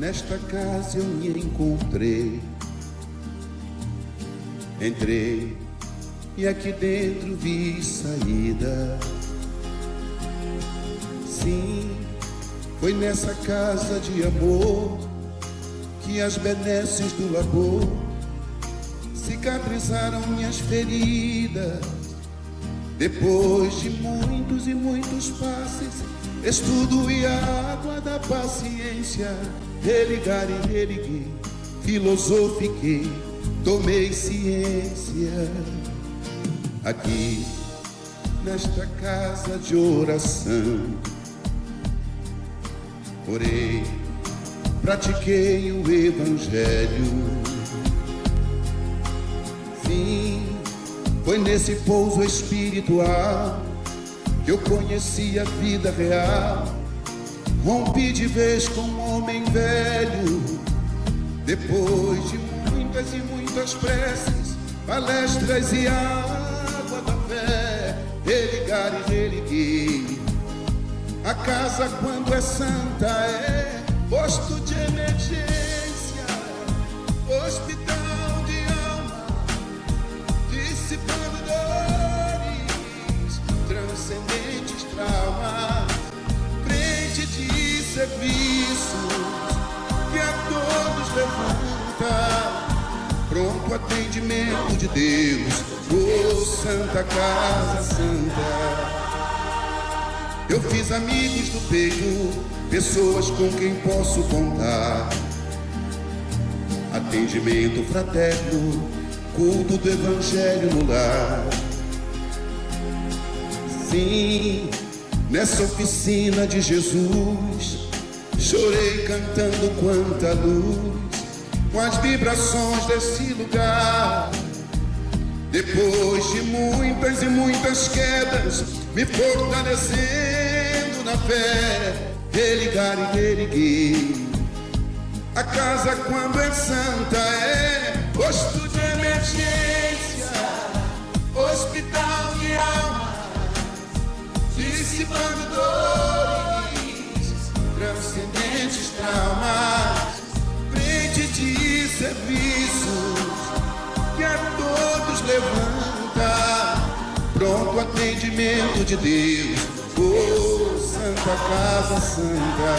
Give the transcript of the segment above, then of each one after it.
Nesta casa eu me encontrei. Entrei e aqui dentro vi saída. Sim, foi nessa casa de amor que as benesses do labor cicatrizaram minhas feridas. Depois de muitos e muitos passes, estudo e a água da paciência, religar e religuei, filosofiquei, tomei ciência. Aqui, nesta casa de oração, orei, pratiquei o evangelho. Sim, foi nesse pouso espiritual que eu conheci a vida real. Rompi de vez com um homem velho. Depois de muitas e muitas preces, palestras e água da fé, religar e religuei. A casa, quando é santa, é posto de emergência, hospital de alma, dissipando dores, transcendentes traumas, frente de serviços que a todos levanta, pronto atendimento de Deus, oh Santa Casa Santa. Eu fiz amigos do peito, pessoas com quem posso contar, atendimento fraterno, culto do evangelho no lar. Sim, nessa oficina de Jesus, chorei cantando quanta luz, com as vibrações desse lugar. Depois de muitas e muitas quedas, me fortalecendo na fé, religar e religuei. A casa, quando é santa, é posto de emergência, hospital de alma, dissipando dores, transcendentes traumas, frente de serviços que a todos levanta, pronto atendimento de Deus, oh Santa Casa Santa.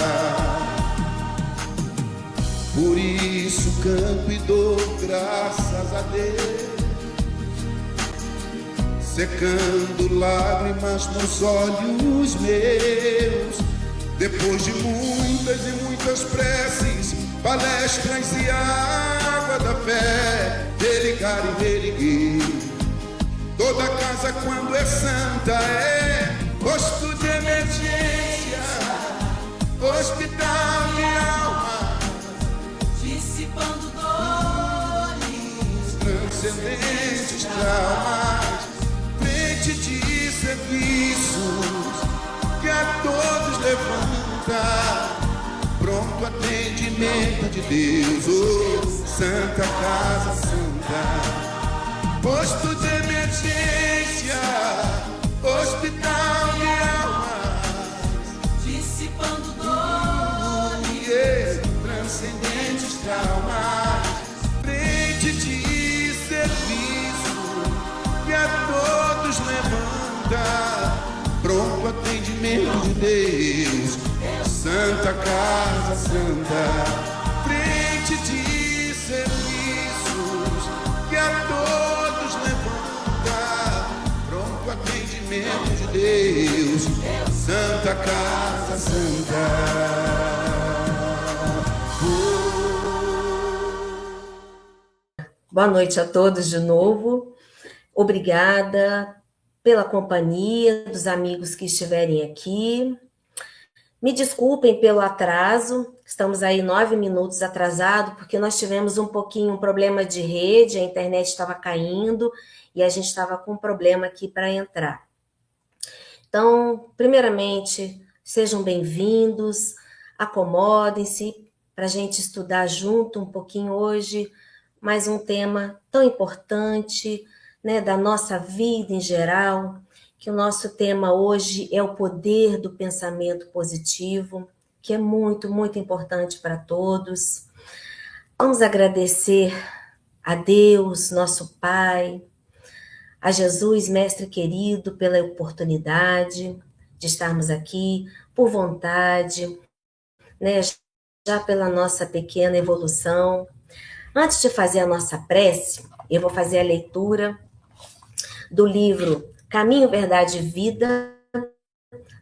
Por isso canto e dou graças a Deus, secando lágrimas nos olhos meus. Depois de muitas e muitas preces, palestras e água da fé, religar e religuei. Toda casa, quando é santa, é posto de emergência, hospital de alma, dissipando dores, transcendentes traumas, frente de serviços que a todos levanta, pronto atendimento de Deus, oh Santa Casa Santa. Posto de emergência, hospital de almas, dissipando dores, transcendentes traumas, frente de serviço que a todos levanta, pronto atendimento de Deus, Santa Casa Santa. Frente de serviços que a todos levanta, pronto atendimento de Deus, Santa Casa Santa. Boa noite a todos de novo. Obrigada pela companhia dos amigos que estiverem aqui. Me desculpem pelo atraso, estamos aí 9 minutos atrasado, porque nós tivemos um problema de rede, a internet estava caindo e a gente estava com um problema aqui para entrar. Então, primeiramente, sejam bem-vindos, acomodem-se para a gente estudar junto um pouquinho hoje, mais um tema tão importante, né, da nossa vida em geral, que o nosso tema hoje é o poder do pensamento positivo, que é muito, muito importante para todos. Vamos agradecer a Deus, nosso Pai, a Jesus, Mestre querido, pela oportunidade de estarmos aqui, por vontade, né, já pela nossa pequena evolução. Antes de fazer a nossa prece, eu vou fazer a leitura do livro Caminho, Verdade e Vida,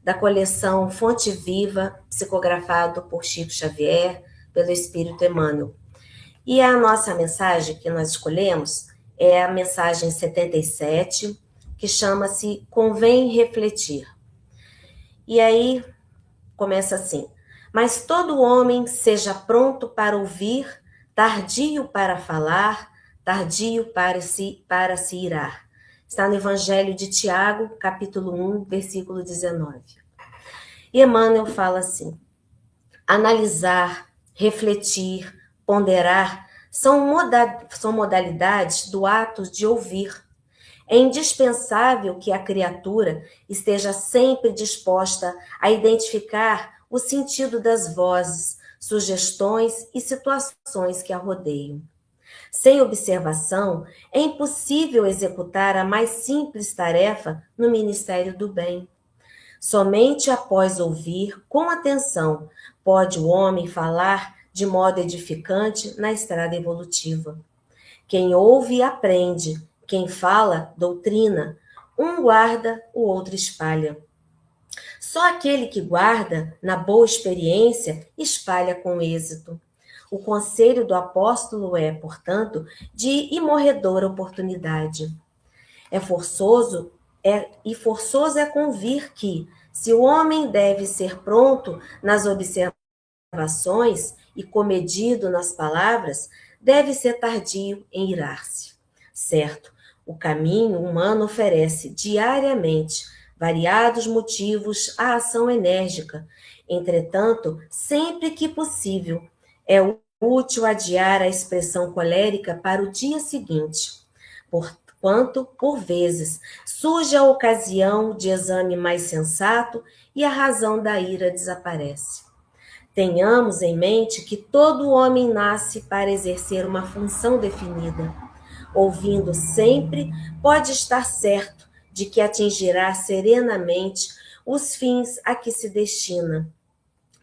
da coleção Fonte Viva, psicografado por Chico Xavier, pelo Espírito Emmanuel. E a nossa mensagem que nós escolhemos é a mensagem 77, que chama-se Convém Refletir. E aí começa assim: mas todo homem seja pronto para ouvir, tardio para falar, tardio para se irar. Está no Evangelho de Tiago, capítulo 1, versículo 19. E Emmanuel fala assim: analisar, refletir, ponderar são modalidades do ato de ouvir. É indispensável que a criatura esteja sempre disposta a identificar o sentido das vozes, sugestões e situações que a rodeiam. Sem observação, é impossível executar a mais simples tarefa no ministério do bem. Somente após ouvir com atenção pode o homem falar de modo edificante na estrada evolutiva. Quem ouve aprende, quem fala doutrina, um guarda, o outro espalha. Só aquele que guarda, na boa experiência, espalha com êxito. O conselho do apóstolo é, portanto, de imorredora oportunidade. Forçoso é convir que, se o homem deve ser pronto nas observações e comedido nas palavras, deve ser tardio em irar-se. Certo, o caminho humano oferece diariamente variados motivos à ação enérgica. Entretanto, sempre que possível, é útil adiar a expressão colérica para o dia seguinte, porquanto, por vezes, surge a ocasião de exame mais sensato e a razão da ira desaparece. Tenhamos em mente que todo homem nasce para exercer uma função definida. Ouvindo sempre, pode estar certo de que atingirá serenamente os fins a que se destina.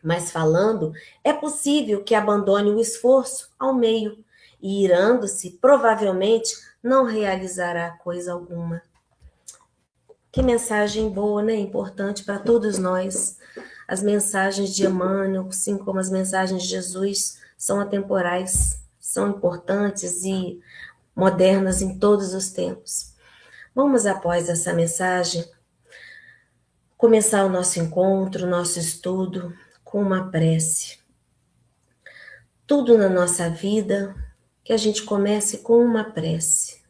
Mas falando, é possível que abandone o esforço ao meio e, irando-se, provavelmente não realizará coisa alguma. Que mensagem boa, né? Importante para todos nós. As mensagens de Emmanuel, assim como as mensagens de Jesus, são atemporais, são importantes e modernas em todos os tempos. Vamos, após essa mensagem, começar o nosso encontro, o nosso estudo, com uma prece. Tudo na nossa vida, que a gente comece com uma prece.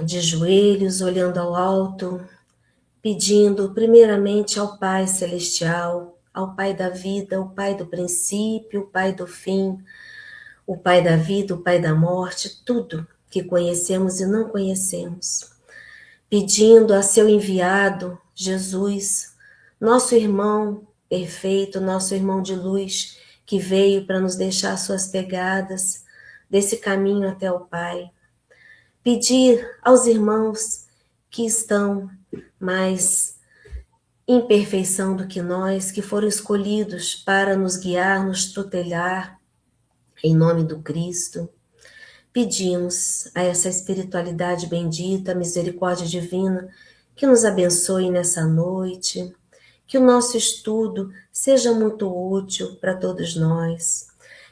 De joelhos, olhando ao alto, pedindo primeiramente ao Pai Celestial, ao Pai da vida, o Pai do princípio, o Pai do fim, o Pai da vida, o Pai da morte, tudo que conhecemos e não conhecemos. Pedindo a seu enviado, Jesus, nosso irmão perfeito, nosso irmão de luz, que veio para nos deixar suas pegadas desse caminho até o Pai. Pedir aos irmãos que estão mais em perfeição do que nós, que foram escolhidos para nos guiar, nos tutelar, em nome do Cristo. Pedimos a essa espiritualidade bendita, a misericórdia divina, que nos abençoe nessa noite, que o nosso estudo seja muito útil para todos nós,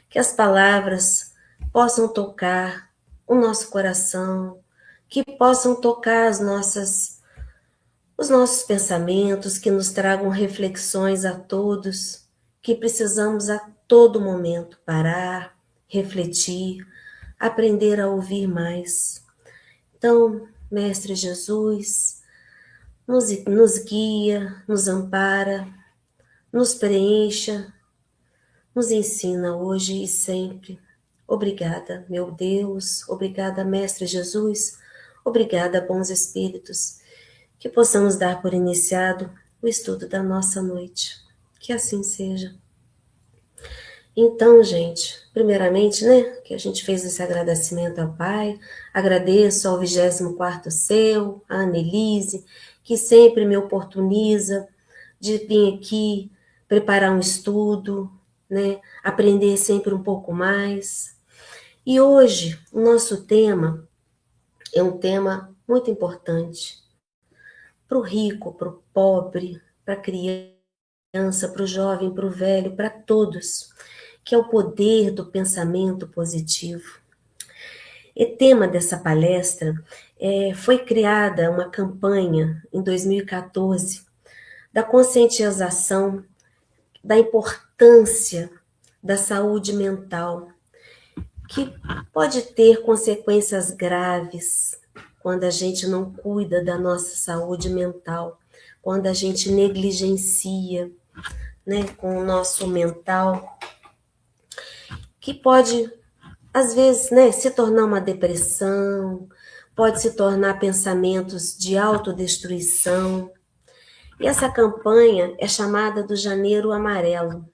que as palavras possam tocar o nosso coração, que possam tocar os nossos pensamentos, que nos tragam reflexões a todos, que precisamos a todo momento parar, refletir, aprender a ouvir mais. Então, Mestre Jesus, nos guia, nos ampara, nos preencha, nos ensina hoje e sempre. Obrigada, meu Deus, obrigada, Mestre Jesus, obrigada, bons espíritos, que possamos dar por iniciado o estudo da nossa noite. Que assim seja. Então, gente, primeiramente, né, que a gente fez esse agradecimento ao Pai, agradeço ao 24º Seu, a Annelise, que sempre me oportuniza de vir aqui preparar um estudo, né, aprender sempre um pouco mais. E hoje, o nosso tema é um tema muito importante para o rico, para o pobre, para a criança, para o jovem, para o velho, para todos, que é o poder do pensamento positivo. E tema dessa palestra foi criada uma campanha em 2014 da conscientização da importância da saúde mental, que pode ter consequências graves quando a gente não cuida da nossa saúde mental, quando a gente negligencia, né, com o nosso mental, que pode, às vezes, né, se tornar uma depressão, pode se tornar pensamentos de autodestruição. E essa campanha é chamada do Janeiro Amarelo.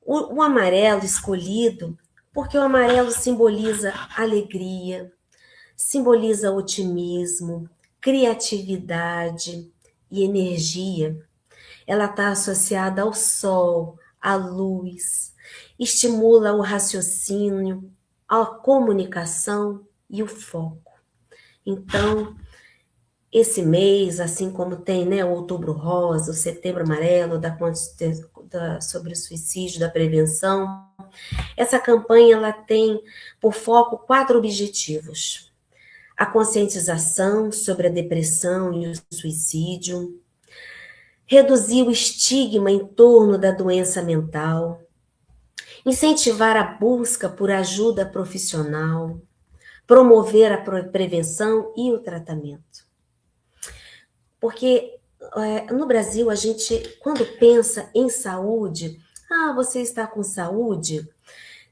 O amarelo escolhido porque o amarelo simboliza alegria, simboliza otimismo, criatividade e energia. Ela está associada ao sol, à luz, estimula o raciocínio, a comunicação e o foco. Então, esse mês, assim como tem, né, o Outubro Rosa, o Setembro Amarelo, sobre o suicídio, da prevenção, essa campanha ela tem por foco 4 objetivos: a conscientização sobre a depressão e o suicídio, reduzir o estigma em torno da doença mental, incentivar a busca por ajuda profissional, promover a prevenção e o tratamento. Porque no Brasil, a gente, quando pensa em saúde, você está com saúde,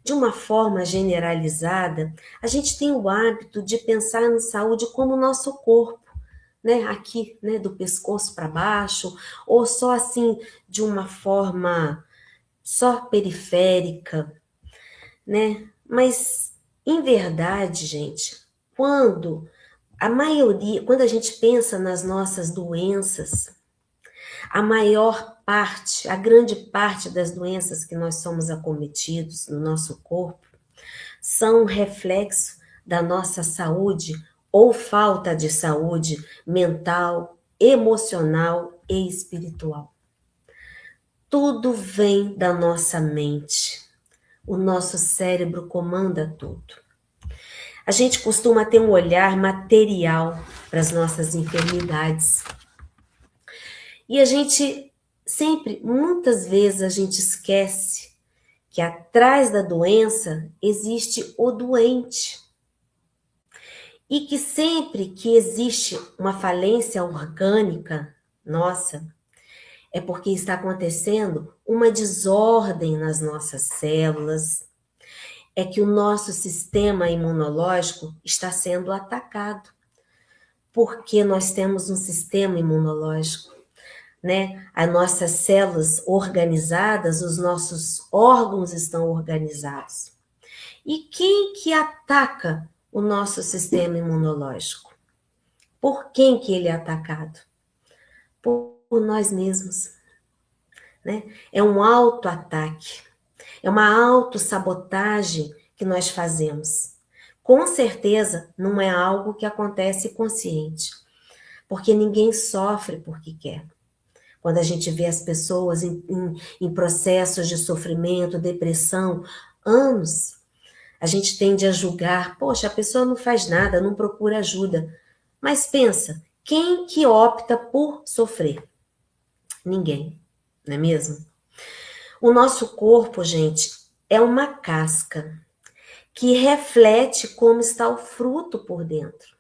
de uma forma generalizada, a gente tem o hábito de pensar em saúde como o nosso corpo, né? Aqui, né, do pescoço para baixo, ou só assim, de uma forma só periférica, né? Mas, em verdade, gente, quando a gente pensa nas nossas doenças, a maior parte, a grande parte das doenças que nós somos acometidos no nosso corpo são um reflexo da nossa saúde ou falta de saúde mental, emocional e espiritual. Tudo vem da nossa mente. O nosso cérebro comanda tudo. A gente costuma ter um olhar material para as nossas enfermidades. E a gente sempre, muitas vezes, a gente esquece que atrás da doença existe o doente. E que sempre que existe uma falência orgânica nossa, é porque está acontecendo uma desordem nas nossas células, é que o nosso sistema imunológico está sendo atacado, porque nós temos um sistema imunológico, né? As nossas células organizadas, os nossos órgãos estão organizados. E quem que ataca o nosso sistema imunológico? Por quem que ele é atacado? Por nós mesmos, né? É um autoataque. É uma autossabotagem que nós fazemos. Com certeza, não é algo que acontece consciente, porque ninguém sofre porque quer. Quando a gente vê as pessoas em processos de sofrimento, depressão, anos, a gente tende a julgar, poxa, a pessoa não faz nada, não procura ajuda. Mas pensa, quem que opta por sofrer? Ninguém, não é mesmo? O nosso corpo, gente, é uma casca que reflete como está o fruto por dentro.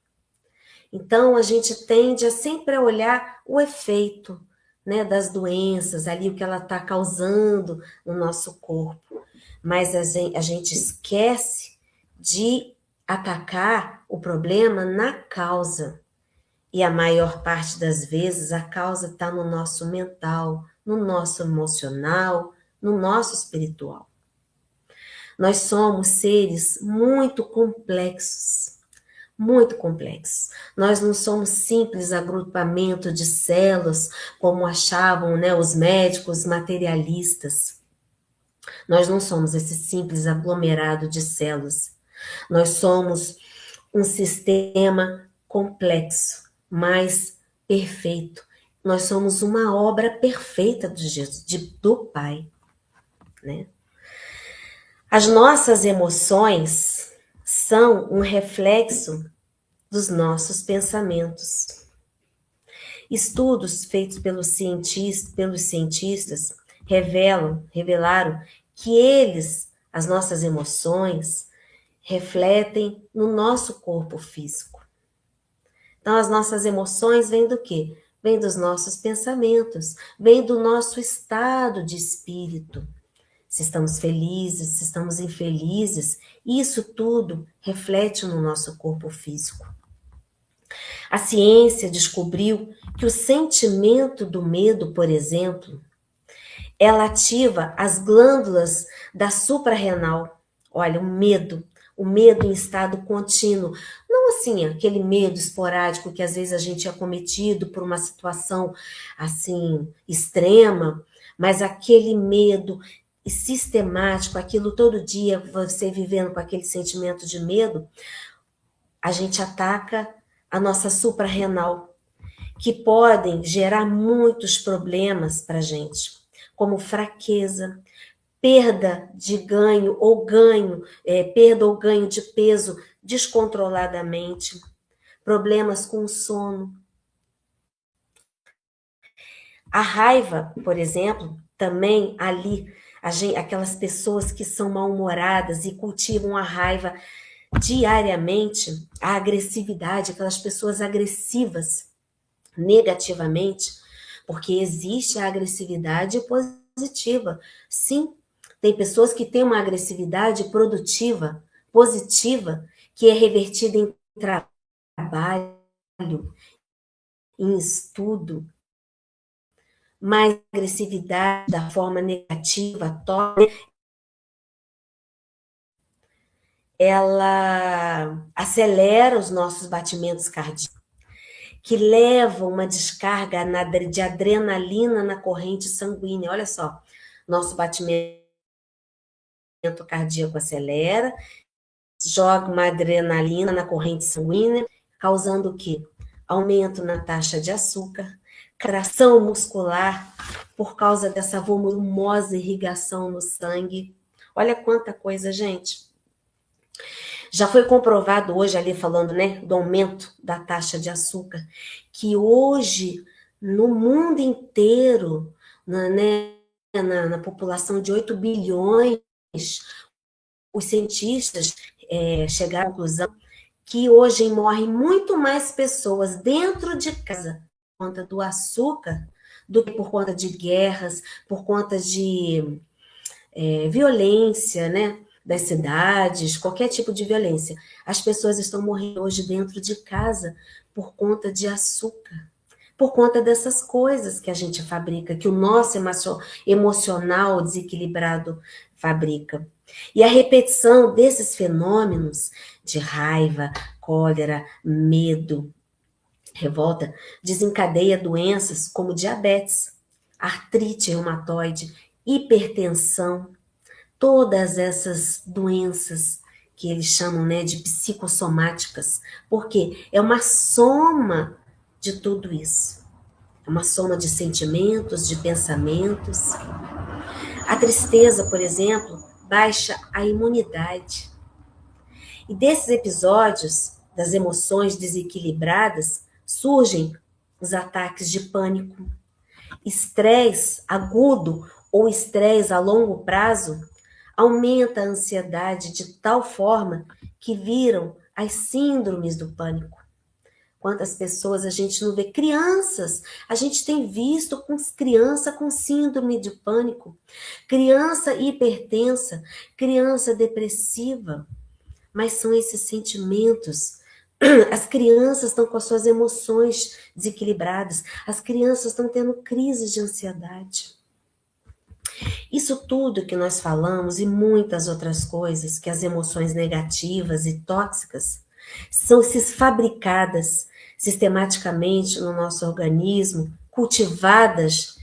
Então, a gente tende a sempre olhar o efeito, né, das doenças, ali o que ela está causando no nosso corpo. Mas a gente esquece de atacar o problema na causa. E a maior parte das vezes a causa está no nosso mental, no nosso emocional, no nosso espiritual. Nós somos seres muito complexos, muito complexos. Nós não somos simples agrupamento de células, como achavam, né, os médicos materialistas. Nós não somos esse simples aglomerado de células. Nós somos um sistema complexo, mas perfeito. Nós somos uma obra perfeita do Pai, né? As nossas emoções são um reflexo dos nossos pensamentos. Estudos feitos pelos cientistas revelaram que as nossas emoções, refletem no nosso corpo físico. Então, as nossas emoções vêm do quê? Vêm dos nossos pensamentos, vêm do nosso estado de espírito. Se estamos felizes, se estamos infelizes, isso tudo reflete no nosso corpo físico. A ciência descobriu que o sentimento do medo, por exemplo, ela ativa as glândulas da suprarrenal. Olha, o medo em estado contínuo. Não assim, aquele medo esporádico que às vezes a gente é cometido por uma situação assim extrema, mas aquele medo sistemático, aquilo todo dia, você vivendo com aquele sentimento de medo, a gente ataca a nossa suprarrenal, que podem gerar muitos problemas para a gente, como fraqueza, perda ou ganho de peso descontroladamente, problemas com o sono. A raiva, por exemplo, também ali, aquelas pessoas que são mal-humoradas e cultivam a raiva diariamente, a agressividade, aquelas pessoas agressivas negativamente, porque existe a agressividade positiva. Sim, tem pessoas que têm uma agressividade produtiva, positiva, que é revertida em trabalho, em estudo, mas a agressividade da forma negativa, ela acelera os nossos batimentos cardíacos, que leva uma descarga de adrenalina na corrente sanguínea. Olha só, nosso batimento cardíaco acelera, joga uma adrenalina na corrente sanguínea, causando o quê? Aumento na taxa de açúcar, contração muscular, por causa dessa volumosa irrigação no sangue. Olha quanta coisa, gente. Já foi comprovado hoje, ali falando, né, do aumento da taxa de açúcar, que hoje, no mundo inteiro, na população de 8 bilhões, os cientistas chegaram à conclusão que hoje morrem muito mais pessoas dentro de casa por conta do açúcar do que por conta de guerras, por conta de violência, né? Das cidades, qualquer tipo de violência. As pessoas estão morrendo hoje dentro de casa por conta de açúcar, por conta dessas coisas que a gente fabrica, que o nosso emocional desequilibrado fabrica. E a repetição desses fenômenos de raiva, cólera, medo, revolta, desencadeia doenças como diabetes, artrite reumatoide, hipertensão, todas essas doenças que eles chamam, né, de psicossomáticas, porque é uma soma de tudo isso. É uma soma de sentimentos, de pensamentos. A tristeza, por exemplo, baixa a imunidade. E desses episódios, das emoções desequilibradas, surgem os ataques de pânico. Estresse agudo ou estresse a longo prazo aumenta a ansiedade de tal forma que viram as síndromes do pânico. Quantas pessoas a gente não vê? Crianças, a gente tem visto com criança com síndrome de pânico, criança hipertensa, criança depressiva, mas são esses sentimentos. As crianças estão com as suas emoções desequilibradas, as crianças estão tendo crises de ansiedade. Isso tudo que nós falamos e muitas outras coisas, que as emoções negativas e tóxicas são fabricadas sistematicamente no nosso organismo, cultivadas,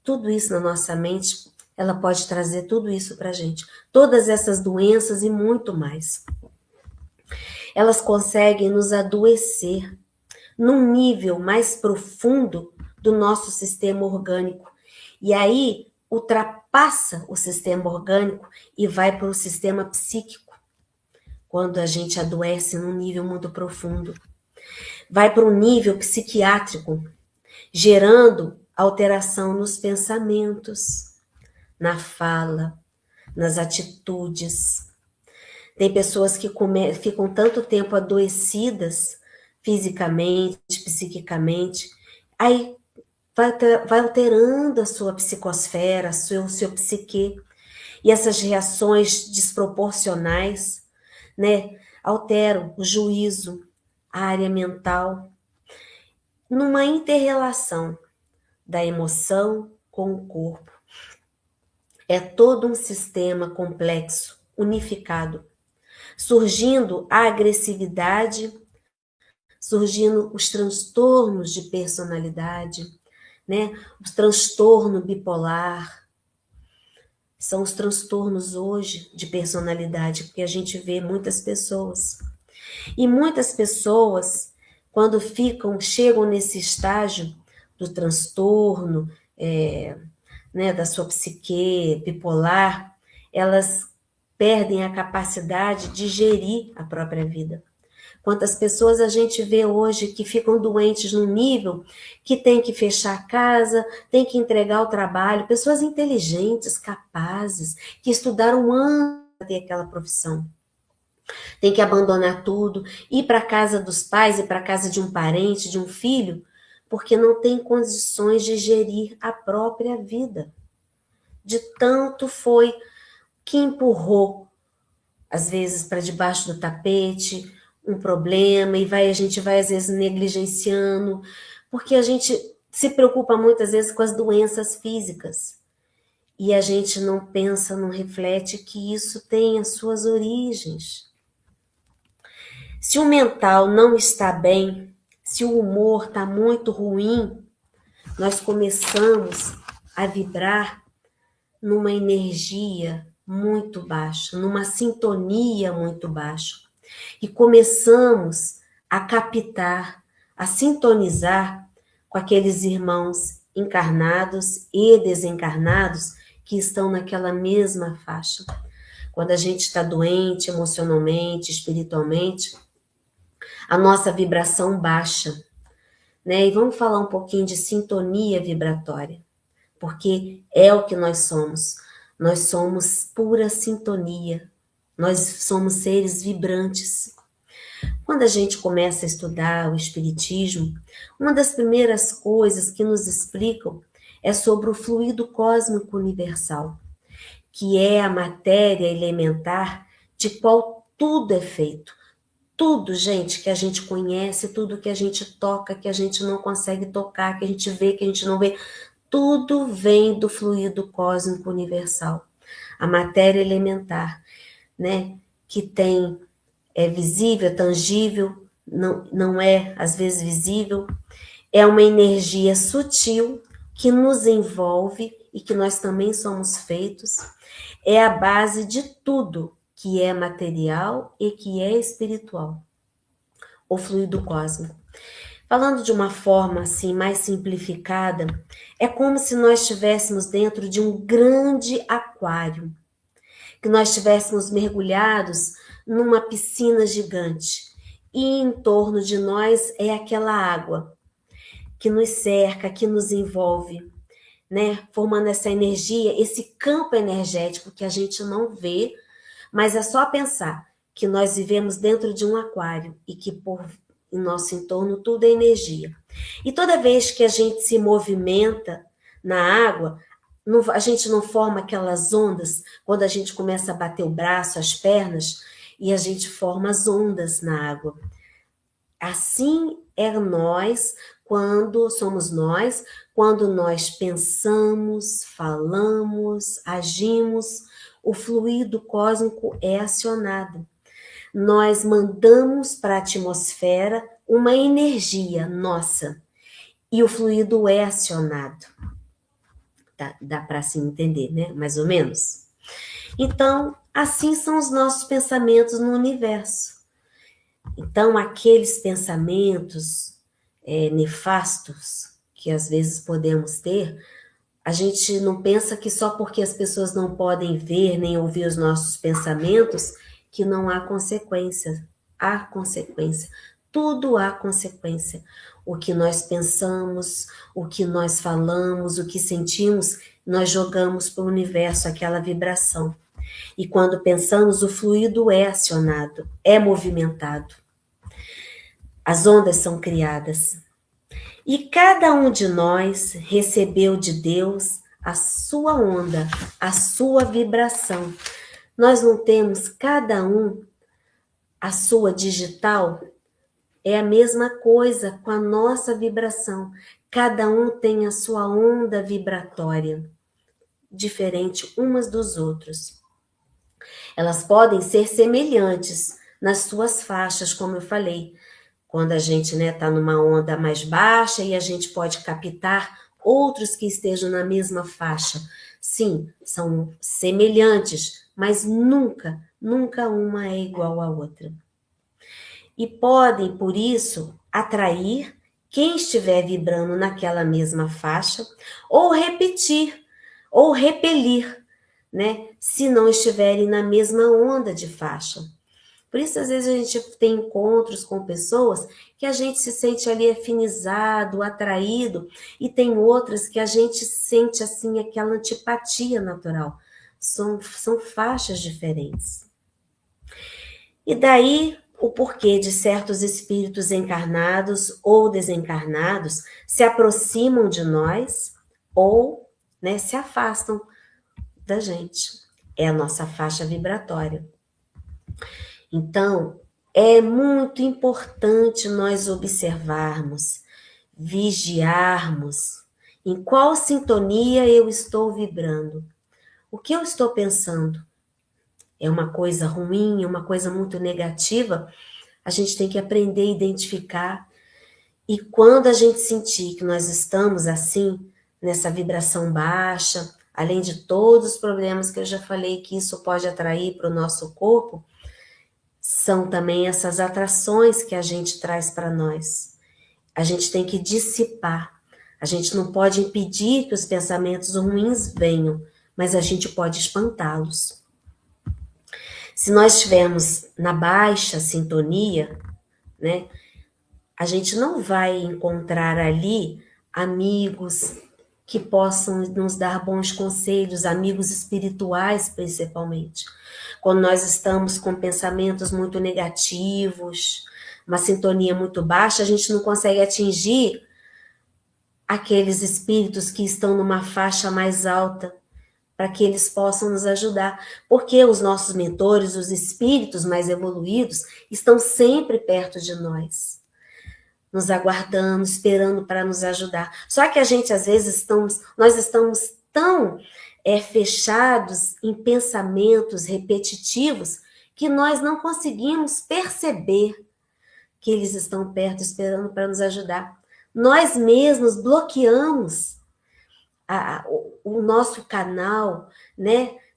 tudo isso na nossa mente, ela pode trazer tudo isso para a gente. Todas essas doenças e muito mais. Elas conseguem nos adoecer num nível mais profundo do nosso sistema orgânico. E aí ultrapassa o sistema orgânico e vai para o sistema psíquico, quando a gente adoece num nível muito profundo. Vai para um nível psiquiátrico, gerando alteração nos pensamentos, na fala, nas atitudes. Tem pessoas que ficam tanto tempo adoecidas fisicamente, psiquicamente, aí vai alterando a sua psicosfera, o seu psique, e essas reações desproporcionais, né, alteram o juízo, a área mental, numa interrelação da emoção com o corpo. É todo um sistema complexo, unificado, surgindo a agressividade, surgindo os transtornos de personalidade, né? O transtorno bipolar, são os transtornos hoje de personalidade, porque a gente vê muitas pessoas. E muitas pessoas, quando chegam nesse estágio do transtorno, né, da sua psique bipolar, elas perdem a capacidade de gerir a própria vida. Quantas pessoas a gente vê hoje que ficam doentes num nível que tem que fechar a casa, tem que entregar o trabalho, pessoas inteligentes, capazes, que estudaram anos para ter aquela profissão. Tem que abandonar tudo, ir para a casa dos pais, ir para a casa de um parente, de um filho, porque não tem condições de gerir a própria vida. De tanto foi que empurrou, às vezes, para debaixo do tapete, um problema, e a gente vai, às vezes, negligenciando, porque a gente se preocupa muitas vezes com as doenças físicas, e a gente não pensa, não reflete que isso tem as suas origens. Se o mental não está bem, se o humor está muito ruim, nós começamos a vibrar numa energia muito baixa, numa sintonia muito baixa. E começamos a captar, a sintonizar com aqueles irmãos encarnados e desencarnados que estão naquela mesma faixa. Quando a gente está doente emocionalmente, espiritualmente, a nossa vibração baixa, né? E vamos falar um pouquinho de sintonia vibratória, porque é o que nós somos. Nós somos pura sintonia. Nós somos seres vibrantes. Quando a gente começa a estudar o Espiritismo, uma das primeiras coisas que nos explicam é sobre o fluido cósmico universal, que é a matéria elementar de qual tudo é feito. Tudo, gente, que a gente conhece, tudo que a gente toca, que a gente não consegue tocar, que a gente vê, que a gente não vê, tudo vem do fluido cósmico universal. A matéria elementar, né, que é visível, tangível, não é, às vezes, visível, é uma energia sutil que nos envolve e que nós também somos feitos, é a base de tudo que é material e que é espiritual, o fluido cósmico. Falando de uma forma assim mais simplificada, é como se nós estivéssemos dentro de um grande aquário, que nós estivéssemos mergulhados numa piscina gigante, e em torno de nós é aquela água que nos cerca, que nos envolve, né? Formando essa energia, esse campo energético que a gente não vê, mas é só pensar que nós vivemos dentro de um aquário e que em nosso entorno tudo é energia. E toda vez que a gente se movimenta na água, a gente não forma aquelas ondas, quando a gente começa a bater o braço, as pernas, e a gente forma as ondas na água. Assim somos nós, Quando nós pensamos, falamos, agimos, o fluido cósmico é acionado. Nós mandamos para a atmosfera uma energia nossa e o fluido é acionado. Dá para se entender, né? Mais ou menos. Então, assim são os nossos pensamentos no universo. Então, aqueles pensamentos nefastos que às vezes podemos ter, a gente não pensa que só porque as pessoas não podem ver nem ouvir os nossos pensamentos, que não há consequência. Há consequência. Tudo há consequência. O que nós pensamos, o que nós falamos, o que sentimos, nós jogamos para o universo aquela vibração. E quando pensamos, o fluido é acionado, é movimentado. As ondas são criadas. E cada um de nós recebeu de Deus a sua onda, a sua vibração. Nós não temos cada um a sua digital? É a mesma coisa com a nossa vibração. Cada um tem a sua onda vibratória, diferente umas dos outros. Elas podem ser semelhantes nas suas faixas, como eu falei. Quando a gente está numa onda mais baixa e a gente pode captar outros que estejam na mesma faixa. Sim, são semelhantes, mas nunca uma é igual à outra. E podem, por isso, atrair quem estiver vibrando naquela mesma faixa, ou repetir, ou repelir, né? Se não estiverem na mesma onda de faixa. Por isso, às vezes, a gente tem encontros com pessoas que a gente se sente ali afinizado, atraído, e tem outras que a gente sente, assim, aquela antipatia natural. São faixas diferentes. E daí, o porquê de certos espíritos encarnados ou desencarnados se aproximam de nós ou, se afastam da gente. É a nossa faixa vibratória. Então, é muito importante nós observarmos, vigiarmos em qual sintonia eu estou vibrando. O que eu estou pensando? É uma coisa ruim, é uma coisa muito negativa? A gente tem que aprender a identificar. E quando a gente sentir que nós estamos assim, nessa vibração baixa, além de todos os problemas que eu já falei que isso pode atrair para o nosso corpo, são também essas atrações que a gente traz para nós. A gente tem que dissipar. A gente não pode impedir que os pensamentos ruins venham, mas a gente pode espantá-los. Se nós estivermos na baixa sintonia, a gente não vai encontrar ali amigos que possam nos dar bons conselhos, amigos espirituais principalmente. Quando nós estamos com pensamentos muito negativos, uma sintonia muito baixa, a gente não consegue atingir aqueles espíritos que estão numa faixa mais alta, para que eles possam nos ajudar. Porque os nossos mentores, os espíritos mais evoluídos, estão sempre perto de nós, nos aguardando, esperando para nos ajudar. Só que a gente, às vezes, nós estamos tão fechados em pensamentos repetitivos que nós não conseguimos perceber que eles estão perto, esperando para nos ajudar. Nós mesmos bloqueamos o nosso canal,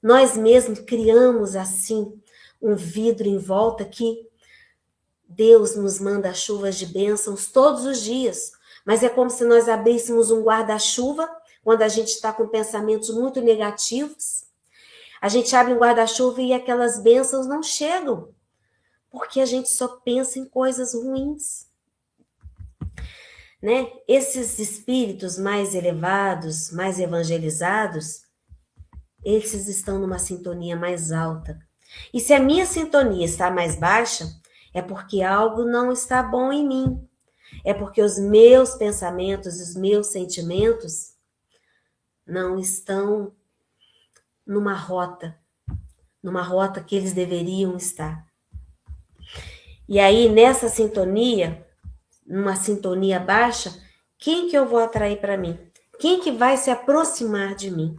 Nós mesmos criamos, assim, um vidro em volta que Deus nos manda chuvas de bênçãos todos os dias, mas é como se nós abríssemos um guarda-chuva quando a gente está com pensamentos muito negativos. A gente abre um guarda-chuva e aquelas bênçãos não chegam, porque a gente só pensa em coisas ruins. Esses espíritos mais elevados, mais evangelizados, esses estão numa sintonia mais alta. E se a minha sintonia está mais baixa, é porque algo não está bom em mim. É porque os meus pensamentos, os meus sentimentos não estão numa rota que eles deveriam estar. E aí, nessa sintonia, numa sintonia baixa, quem que eu vou atrair para mim? Quem que vai se aproximar de mim?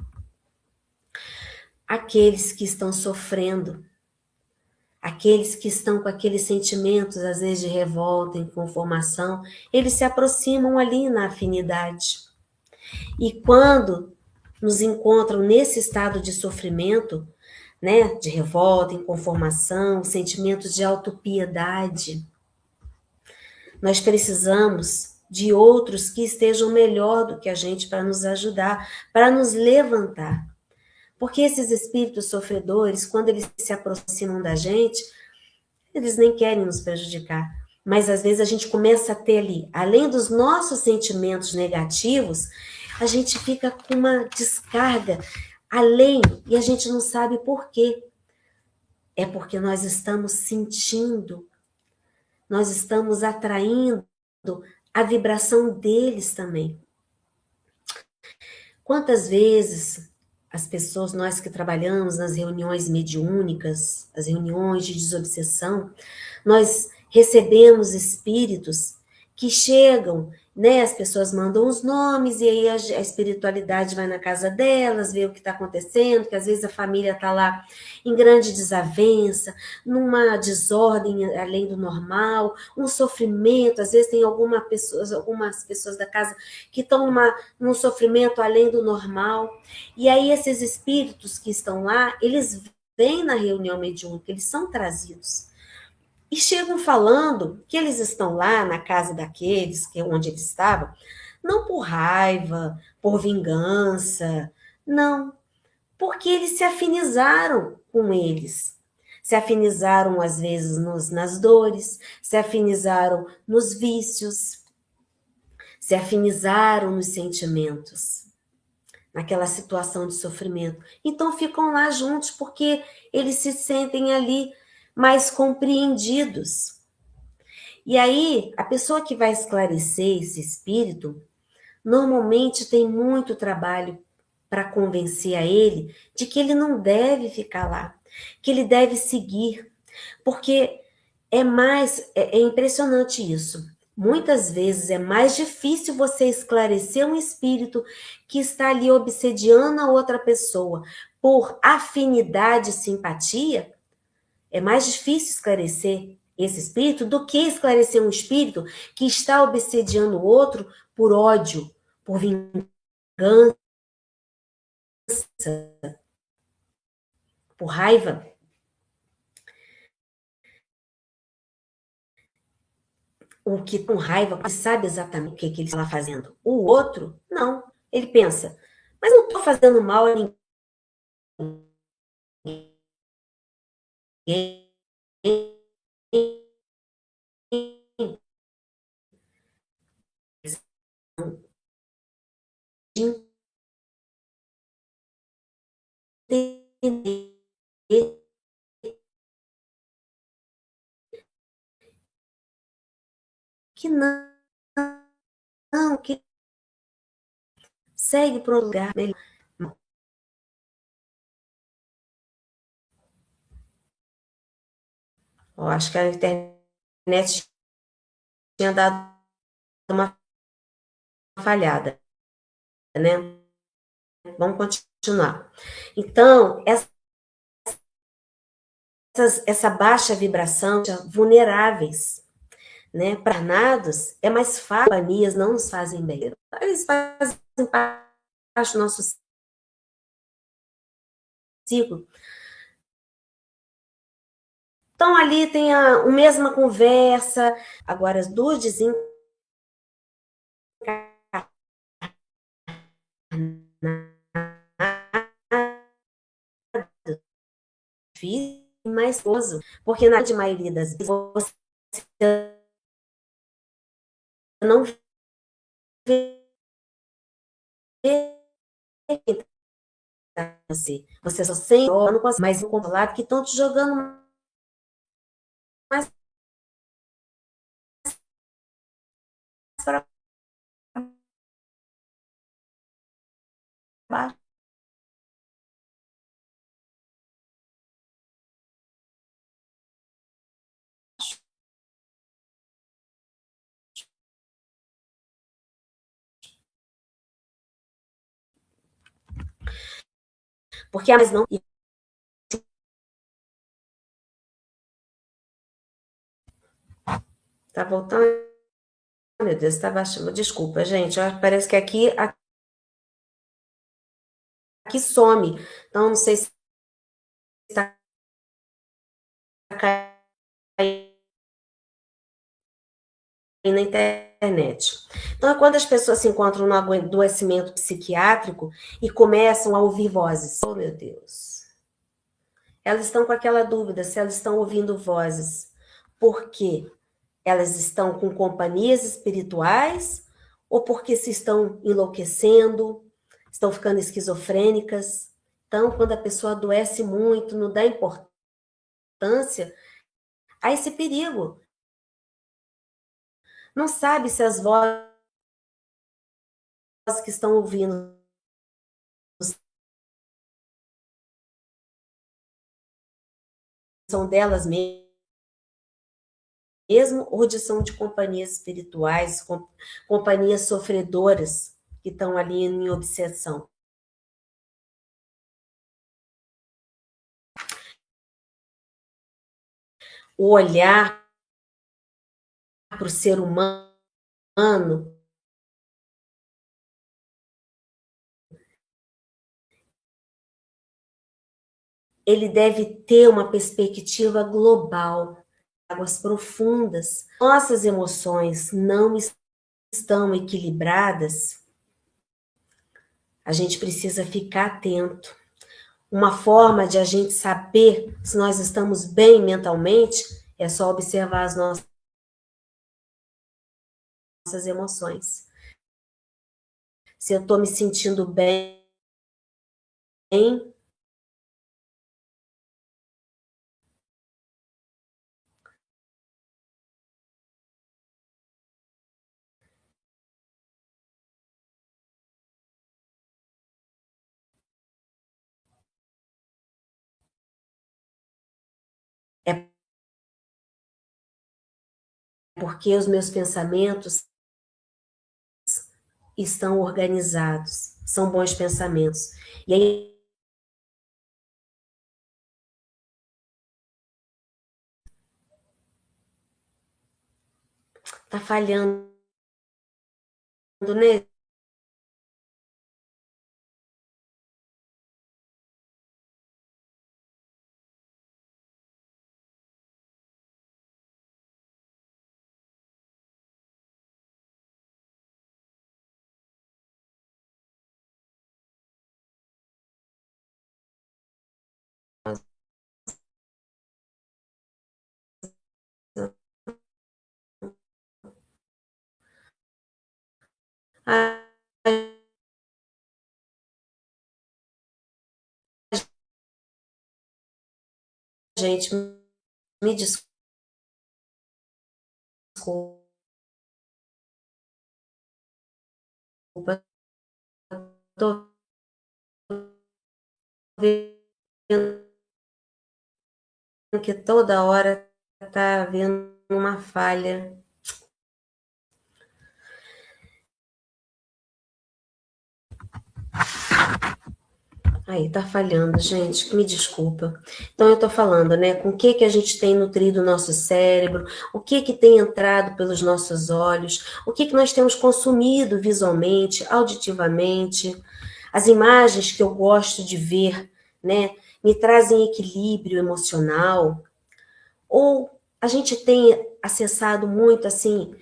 Aqueles que estão sofrendo, aqueles que estão com aqueles sentimentos, às vezes, de revolta, inconformação, eles se aproximam ali na afinidade. E quando nos encontram nesse estado de sofrimento, né, de revolta, inconformação, sentimentos de autopiedade, nós precisamos de outros que estejam melhor do que a gente para nos ajudar, para nos levantar. Porque esses espíritos sofredores, quando eles se aproximam da gente, eles nem querem nos prejudicar. Mas às vezes a gente começa a ter ali, além dos nossos sentimentos negativos, a gente fica com uma descarga além e a gente não sabe por quê. É porque nós estamos sentindo, nós estamos atraindo a vibração deles também. Quantas vezes as pessoas, nós que trabalhamos nas reuniões mediúnicas, as reuniões de desobsessão, nós recebemos espíritos que chegam, né? As pessoas mandam os nomes e aí a espiritualidade vai na casa delas, vê o que está acontecendo, que às vezes a família está lá em grande desavença, numa desordem além do normal, um sofrimento, às vezes tem algumas pessoas da casa que estão num sofrimento além do normal, e aí esses espíritos que estão lá, eles vêm na reunião mediúnica, eles são trazidos. E chegam falando que eles estão lá na casa daqueles, que é onde eles estavam, não por raiva, por vingança, não, porque eles se afinizaram com eles. Se afinizaram, às vezes, nas dores, se afinizaram nos vícios, se afinizaram nos sentimentos, naquela situação de sofrimento. Então ficam lá juntos porque eles se sentem ali mais compreendidos. E aí, a pessoa que vai esclarecer esse espírito, normalmente tem muito trabalho para convencer a ele de que ele não deve ficar lá, que ele deve seguir, porque é impressionante isso. Muitas vezes é mais difícil você esclarecer um espírito que está ali obsediando a outra pessoa por afinidade e simpatia. É mais difícil esclarecer esse espírito do que esclarecer um espírito que está obsediando o outro por ódio, por vingança, por raiva. O que com raiva sabe exatamente o que ele está fazendo. O outro, não. Ele pensa, mas não estou fazendo mal a ninguém. Entender que não, que segue para um lugar melhor. Eu acho que a internet tinha dado uma falhada, né? Vamos continuar. Então, essa baixa vibração, vulneráveis, né? Parnados, é mais fácil, manias não nos fazem bem. Eles fazem parte do nosso ciclo. Então, ali tem a mesma conversa, agora as duas desencarnadas, mais gozo, porque na maioria das vezes você não vê você só sente, não consegue mais controlar, que estão te jogando mais para baixo. Porque a mais não. Tá voltando. Meu Deus, tá baixando. Desculpa, gente. Parece que aqui some. Então, não sei se está caindo na internet. Então, é quando as pessoas se encontram no adoecimento psiquiátrico e começam a ouvir vozes. Oh, meu Deus. Elas estão com aquela dúvida se elas estão ouvindo vozes porque elas estão com companhias espirituais ou porque se estão enlouquecendo, estão ficando esquizofrênicas. Então, quando a pessoa adoece muito, não dá importância a esse perigo. Não sabe se as vozes que estão ouvindo são delas mesmo ou são de companhias espirituais, companhias sofredoras que estão ali em obsessão. O olhar para o ser humano ele deve ter uma perspectiva global, águas profundas. Nossas emoções não estão equilibradas, a gente precisa ficar atento. Uma forma de a gente saber se nós estamos bem mentalmente é só observar as nossas emoções. Se eu estou me sentindo bem, é porque os meus pensamentos estão organizados, são bons pensamentos. E aí tá falhando, né? A gente, me desculpa, tô vendo que toda hora tá havendo uma falha. Aí, tá falhando, gente, me desculpa. Então, eu tô falando, né, com o que a gente tem nutrido o nosso cérebro, o que tem entrado pelos nossos olhos, o que nós temos consumido visualmente, auditivamente, as imagens que eu gosto de ver, né, me trazem equilíbrio emocional, ou a gente tem acessado muito, assim,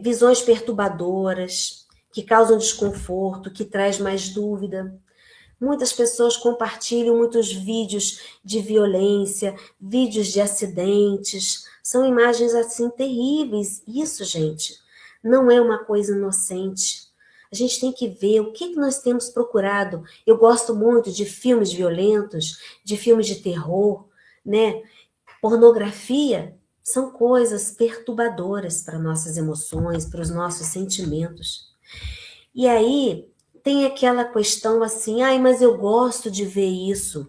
visões perturbadoras, que causam desconforto, que traz mais dúvida. Muitas pessoas compartilham muitos vídeos de violência, vídeos de acidentes. São imagens assim terríveis. Isso, gente, não é uma coisa inocente. A gente tem que ver o que nós temos procurado. Eu gosto muito de filmes violentos, de filmes de terror, né? Pornografia são coisas perturbadoras para nossas emoções, para os nossos sentimentos. E aí tem aquela questão assim, ai, mas eu gosto de ver isso.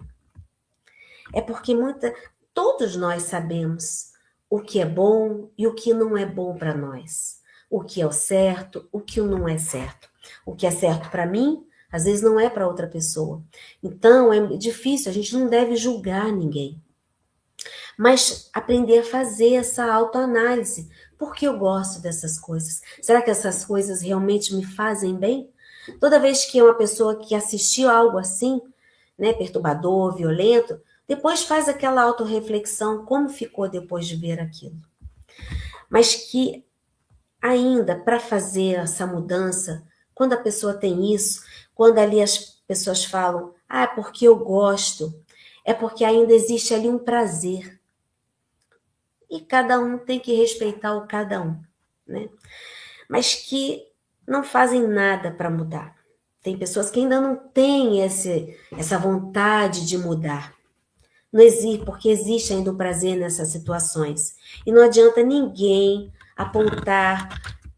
É porque todos nós sabemos o que é bom e o que não é bom para nós. O que é o certo, o que não é certo. O que é certo para mim, às vezes não é para outra pessoa. Então, é difícil, a gente não deve julgar ninguém. Mas aprender a fazer essa autoanálise. Por que eu gosto dessas coisas? Será que essas coisas realmente me fazem bem? Toda vez que uma pessoa que assistiu algo assim, né, perturbador, violento, depois faz aquela autorreflexão, como ficou depois de ver aquilo. Mas que ainda para fazer essa mudança, quando a pessoa tem isso, quando ali as pessoas falam, ah, porque eu gosto, é porque ainda existe ali um prazer. E cada um tem que respeitar o cada um, né? Mas que não fazem nada para mudar. Tem pessoas que ainda não têm essa vontade de mudar. Não existe, porque existe ainda o prazer nessas situações. E não adianta ninguém apontar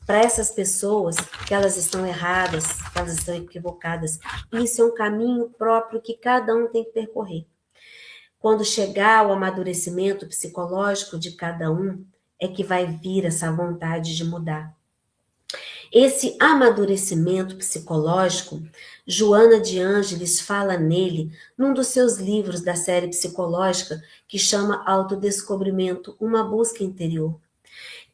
para essas pessoas que elas estão erradas, que elas estão equivocadas. Isso é um caminho próprio que cada um tem que percorrer. Quando chegar o amadurecimento psicológico de cada um, é que vai vir essa vontade de mudar. Esse amadurecimento psicológico, Joana de Ângeles fala nele num dos seus livros da série psicológica que chama Autodescobrimento, uma busca interior,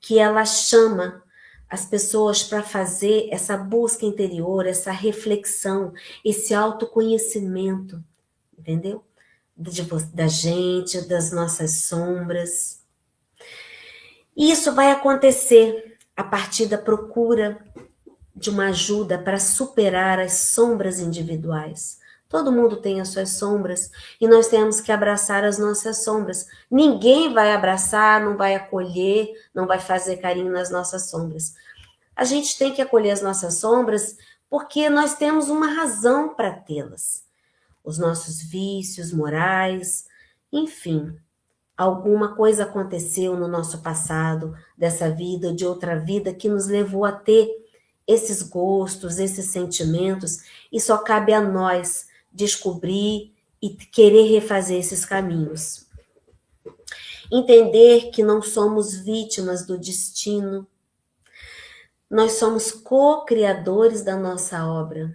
que ela chama as pessoas para fazer essa busca interior, essa reflexão, esse autoconhecimento, entendeu? Da gente, das nossas sombras. E isso vai acontecer a partir da procura de uma ajuda para superar as sombras individuais. Todo mundo tem as suas sombras e nós temos que abraçar as nossas sombras. Ninguém vai abraçar, não vai acolher, não vai fazer carinho nas nossas sombras. A gente tem que acolher as nossas sombras porque nós temos uma razão para tê-las. Os nossos vícios morais, enfim, alguma coisa aconteceu no nosso passado, dessa vida ou de outra vida, que nos levou a ter esses gostos, esses sentimentos, e só cabe a nós descobrir e querer refazer esses caminhos. Entender que não somos vítimas do destino, nós somos co-criadores da nossa obra.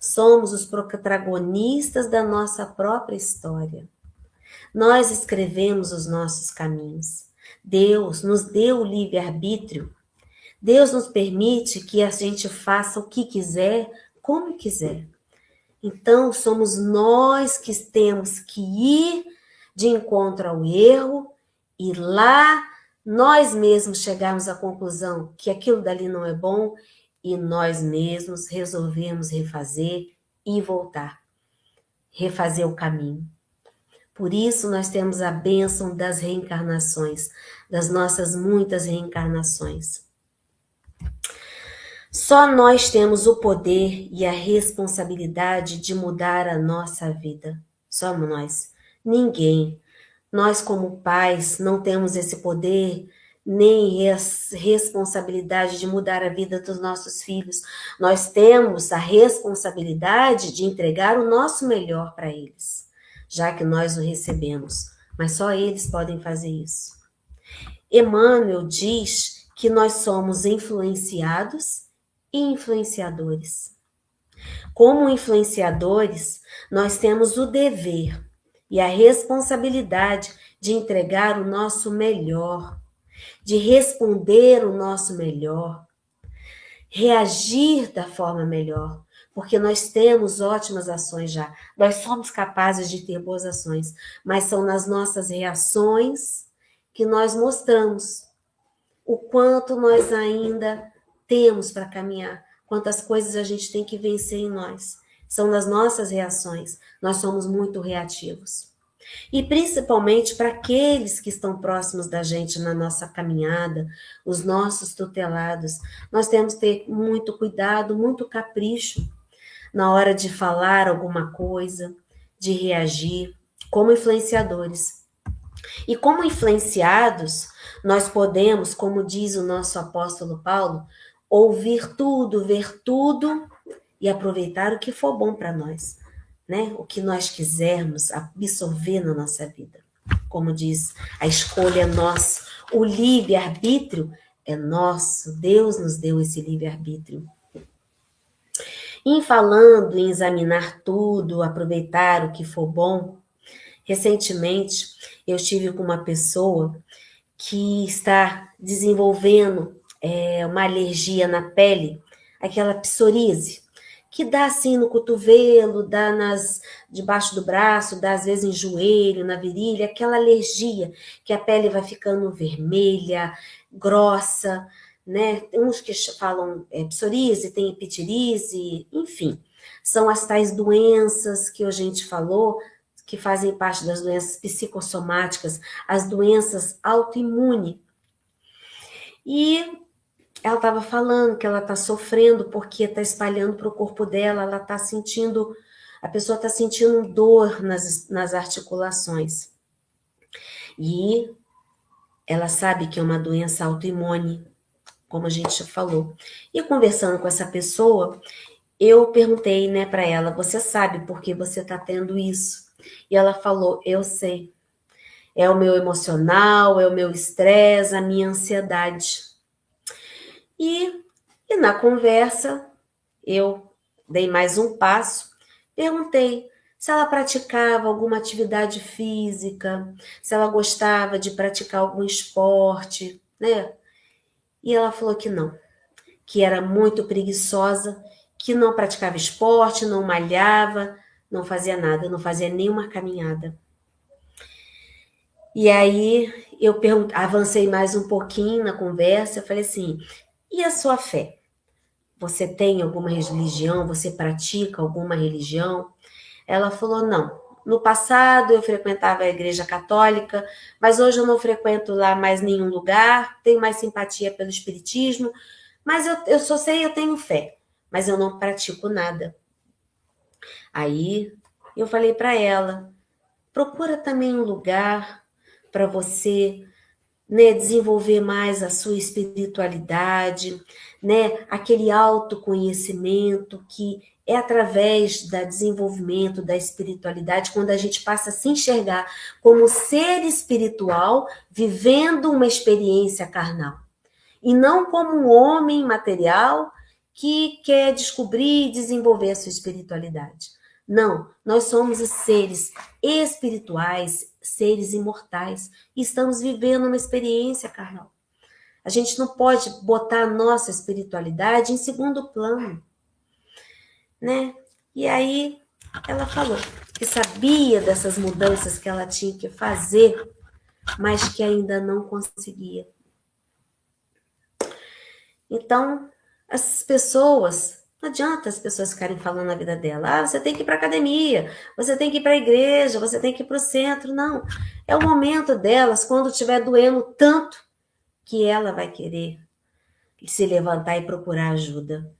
Somos os protagonistas da nossa própria história. Nós escrevemos os nossos caminhos. Deus nos deu o livre-arbítrio. Deus nos permite que a gente faça o que quiser, como quiser. Então, somos nós que temos que ir de encontro ao erro e lá nós mesmos chegarmos à conclusão que aquilo dali não é bom e nós mesmos resolvemos refazer e voltar. Refazer o caminho. Por isso, nós temos a bênção das reencarnações, das nossas muitas reencarnações. Só nós temos o poder e a responsabilidade de mudar a nossa vida. Só nós. Ninguém. Nós, como pais, não temos esse poder nem responsabilidade de mudar a vida dos nossos filhos. Nós temos a responsabilidade de entregar o nosso melhor para eles, já que nós o recebemos. Mas só eles podem fazer isso. Emmanuel diz que nós somos influenciados e influenciadores. Como influenciadores, nós temos o dever e a responsabilidade de entregar o nosso melhor, de responder o nosso melhor, reagir da forma melhor, porque nós temos ótimas ações já, nós somos capazes de ter boas ações, mas são nas nossas reações que nós mostramos o quanto nós ainda temos para caminhar, quantas coisas a gente tem que vencer em nós. São nas nossas reações, nós somos muito reativos. E principalmente para aqueles que estão próximos da gente na nossa caminhada, os nossos tutelados, nós temos que ter muito cuidado, muito capricho na hora de falar alguma coisa, de reagir, como influenciadores. E como influenciados, nós podemos, como diz o nosso apóstolo Paulo, ouvir tudo, ver tudo e aproveitar o que for bom para nós, né? O que nós quisermos absorver na nossa vida. Como diz, a escolha é nossa, o livre-arbítrio é nosso, Deus nos deu esse livre-arbítrio. Em falando em examinar tudo, aproveitar o que for bom, recentemente eu estive com uma pessoa que está desenvolvendo uma alergia na pele, aquela psoríase, que dá assim no cotovelo, dá debaixo do braço, dá às vezes em joelho, na virilha, aquela alergia que a pele vai ficando vermelha, grossa, né? Tem uns que falam psoríase, tem epitiríase, enfim, são as tais doenças que a gente falou, que fazem parte das doenças psicossomáticas, as doenças autoimunes. E ela estava falando que ela está sofrendo porque está espalhando para o corpo dela, ela está sentindo, a pessoa está sentindo dor nas articulações. E ela sabe que é uma doença autoimune, como a gente já falou. E conversando com essa pessoa, eu perguntei, né, para ela, você sabe por que você está tendo isso? E ela falou, eu sei. É o meu emocional, é o meu estresse, a minha ansiedade. E na conversa, eu dei mais um passo, perguntei se ela praticava alguma atividade física, se ela gostava de praticar algum esporte, né? E ela falou que não, que era muito preguiçosa, que não praticava esporte, não malhava, não fazia nada, não fazia nenhuma caminhada. E aí eu avancei mais um pouquinho na conversa, eu falei assim, e a sua fé? Você tem alguma religião? Você pratica alguma religião? Ela falou, não. No passado eu frequentava a igreja católica, mas hoje eu não frequento lá mais nenhum lugar, tenho mais simpatia pelo espiritismo, mas eu só sei, eu tenho fé, mas eu não pratico nada. Aí eu falei para ela, procura também um lugar para você, né, desenvolver mais a sua espiritualidade, né, aquele autoconhecimento que é através do desenvolvimento da espiritualidade, quando a gente passa a se enxergar como ser espiritual, vivendo uma experiência carnal, e não como um homem material que quer descobrir e desenvolver a sua espiritualidade. Não, nós somos seres espirituais, seres imortais, e estamos vivendo uma experiência carnal. A gente não pode botar a nossa espiritualidade em segundo plano, né? E aí ela falou que sabia dessas mudanças que ela tinha que fazer, mas que ainda não conseguia. Então, as pessoas, não adianta as pessoas ficarem falando na vida dela, você tem que ir para a academia, você tem que ir para a igreja, você tem que ir para o centro. Não, é o momento delas, quando estiver doendo tanto, que ela vai querer se levantar e procurar ajuda.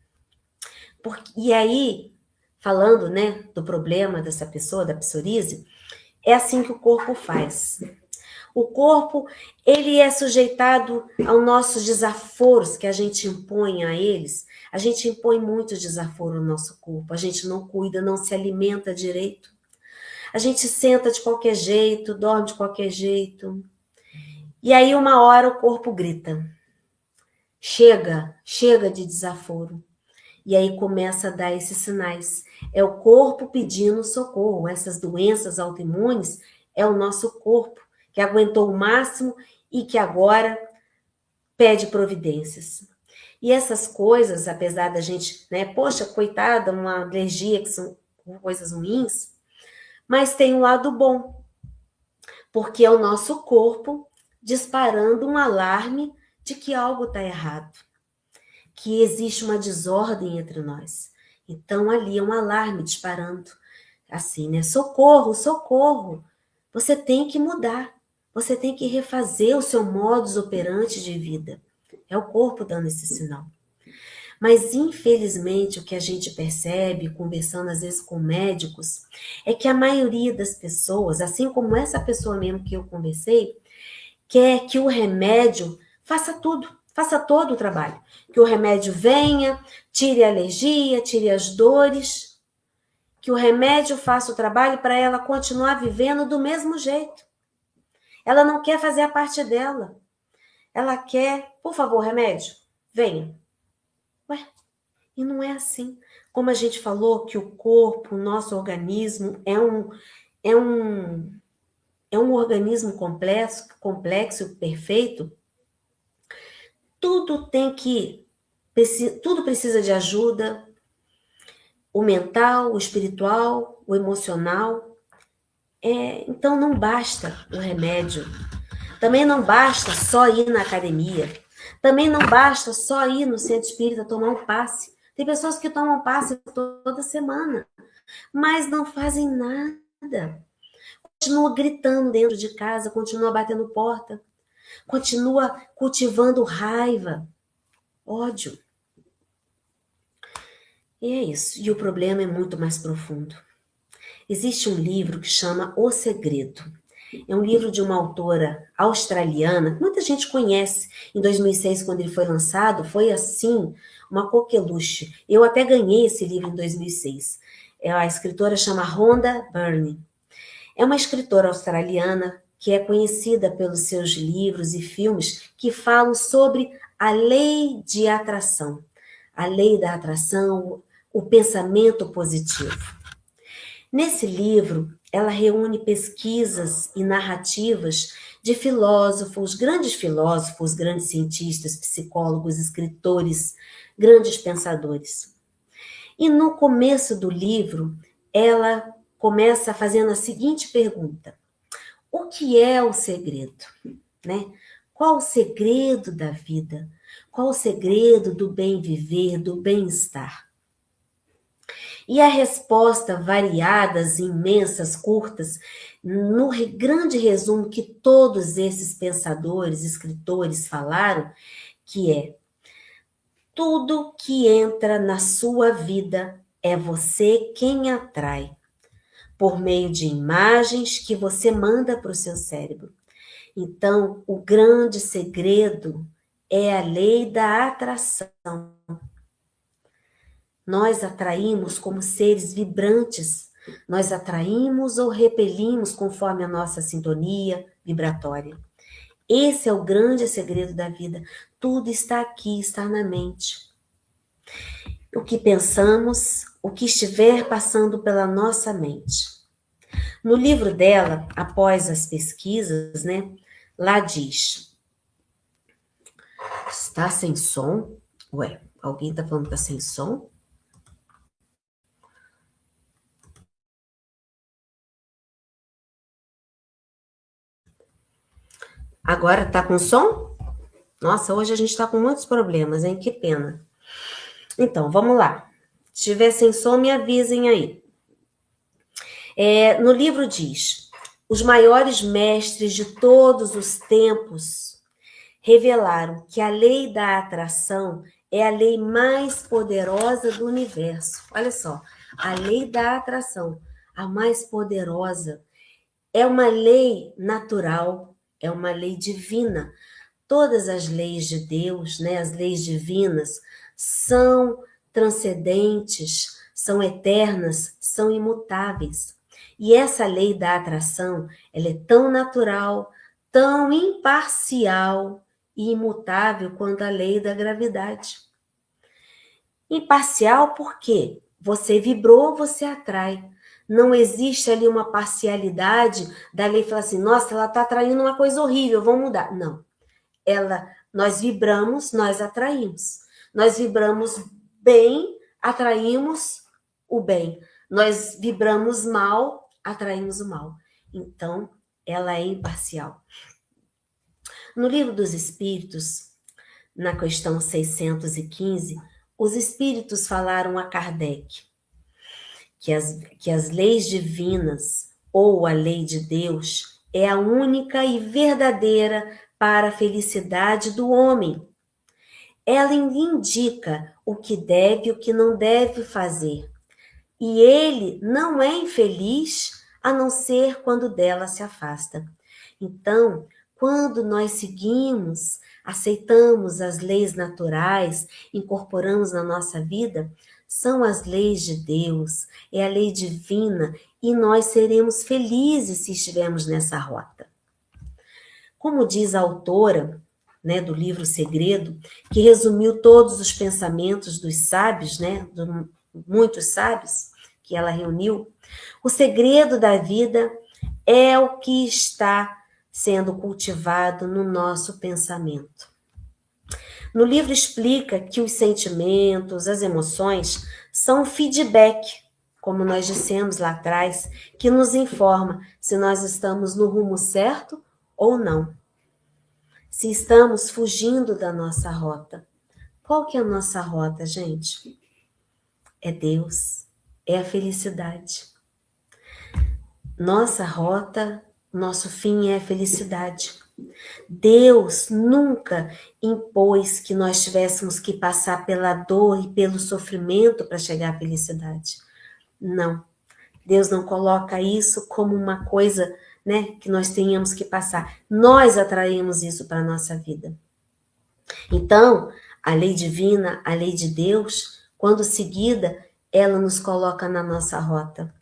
E aí, falando, né, do problema dessa pessoa, da psoríase, é assim que o corpo faz. O corpo, ele é sujeitado aos nossos desaforos que a gente impõe a eles. A gente impõe muito desaforo no nosso corpo. A gente não cuida, não se alimenta direito. A gente senta de qualquer jeito, dorme de qualquer jeito. E aí, uma hora, o corpo grita. Chega de desaforo. E aí começa a dar esses sinais. É o corpo pedindo socorro. Essas doenças autoimunes é o nosso corpo que aguentou o máximo e que agora pede providências. E essas coisas, apesar da gente, né, poxa, coitada, uma alergia, que são coisas ruins, mas tem um lado bom, porque é o nosso corpo disparando um alarme de que algo está errado, que existe uma desordem entre nós. Então, ali é um alarme disparando, assim, né? Socorro, socorro! Você tem que mudar. Você tem que refazer o seu modus operandi de vida. É o corpo dando esse sinal. Mas, infelizmente, o que a gente percebe, conversando às vezes com médicos, é que a maioria das pessoas, assim como essa pessoa mesmo que eu conversei, quer que o remédio faça tudo, faça todo o trabalho. Que o remédio venha, tire a alergia, tire as dores, que o remédio faça o trabalho para ela continuar vivendo do mesmo jeito. Ela não quer fazer a parte dela. Ela quer, por favor, remédio, venha. Ué, e não é assim. como a gente falou, que o corpo, o nosso organismo é um organismo complexo, perfeito, tudo tudo precisa de ajuda, o mental, o espiritual, o emocional. Então não basta o remédio, também não basta só ir na academia, também não basta só ir no centro espírita tomar um passe. Tem pessoas que tomam passe toda semana, mas não fazem nada. Continua gritando dentro de casa, continua batendo porta, continua cultivando raiva, ódio. E é isso. E o problema é muito mais profundo. Existe um livro que chama O Segredo. É um livro de uma autora australiana, que muita gente conhece. Em 2006, quando ele foi lançado, foi assim, uma coqueluche. Eu até ganhei esse livro em 2006. A escritora chama Rhonda Byrne. É uma escritora australiana que é conhecida pelos seus livros e filmes que falam sobre a lei de atração. A lei da atração, o pensamento positivo. Nesse livro, ela reúne pesquisas e narrativas de grandes filósofos, grandes cientistas, psicólogos, escritores, grandes pensadores. E no começo do livro, ela começa fazendo a seguinte pergunta: o que é o segredo? Né? Qual o segredo da vida? Qual o segredo do bem viver, do bem-estar? E a resposta, variadas, imensas, curtas, no grande resumo que todos esses pensadores, escritores falaram, que é: tudo que entra na sua vida é você quem atrai, por meio de imagens que você manda para o seu cérebro. Então, o grande segredo é a lei da atração. Nós atraímos como seres vibrantes, nós atraímos ou repelimos conforme a nossa sintonia vibratória. Esse é o grande segredo da vida. Tudo está aqui, está na mente. O que pensamos, o que estiver passando pela nossa mente. No livro dela, após as pesquisas, né, lá diz: está sem som? Ué, alguém está falando que está sem som? Agora tá com som? Nossa, hoje a gente tá com muitos problemas, hein? Que pena. Então, vamos lá. Se tiver sem som, me avisem aí. No livro diz: os maiores mestres de todos os tempos revelaram que a lei da atração é a lei mais poderosa do universo. Olha só, a lei da atração, a mais poderosa, é uma lei natural, é uma lei divina. Todas as leis de Deus, né, as leis divinas, são transcendentes, são eternas, são imutáveis. E essa lei da atração, ela é tão natural, tão imparcial e imutável quanto a lei da gravidade. Imparcial porque você vibrou, você atrai. Não existe ali uma parcialidade da lei falar assim: nossa, ela está atraindo uma coisa horrível, vamos mudar. Não. Nós vibramos, nós atraímos. Nós vibramos bem, atraímos o bem. Nós vibramos mal, atraímos o mal. Então, ela é imparcial. No Livro dos Espíritos, na questão 615, os espíritos falaram a Kardec que as leis divinas, ou a lei de Deus, é a única e verdadeira para a felicidade do homem. Ela lhe indica o que deve e o que não deve fazer. E ele não é infeliz a não ser quando dela se afasta. Então, quando nós seguimos, aceitamos as leis naturais, incorporamos na nossa vida, são as leis de Deus, é a lei divina, e nós seremos felizes se estivermos nessa rota. Como diz a autora, né, do livro Segredo, que resumiu todos os pensamentos dos sábios, né, muitos sábios que ela reuniu, o segredo da vida é o que está sendo cultivado no nosso pensamento. No livro explica que os sentimentos, as emoções, são feedback, como nós dissemos lá atrás, que nos informa se nós estamos no rumo certo ou não. Se estamos fugindo da nossa rota. Qual que é a nossa rota, gente? É Deus, é a felicidade. Nossa rota, nosso fim é a felicidade. Deus nunca impôs que nós tivéssemos que passar pela dor e pelo sofrimento para chegar à felicidade. Não. Deus não coloca isso como uma coisa, né, que nós tenhamos que passar. Nós atraímos isso para a nossa vida. Então, a lei divina, a lei de Deus, quando seguida, ela nos coloca na nossa rota.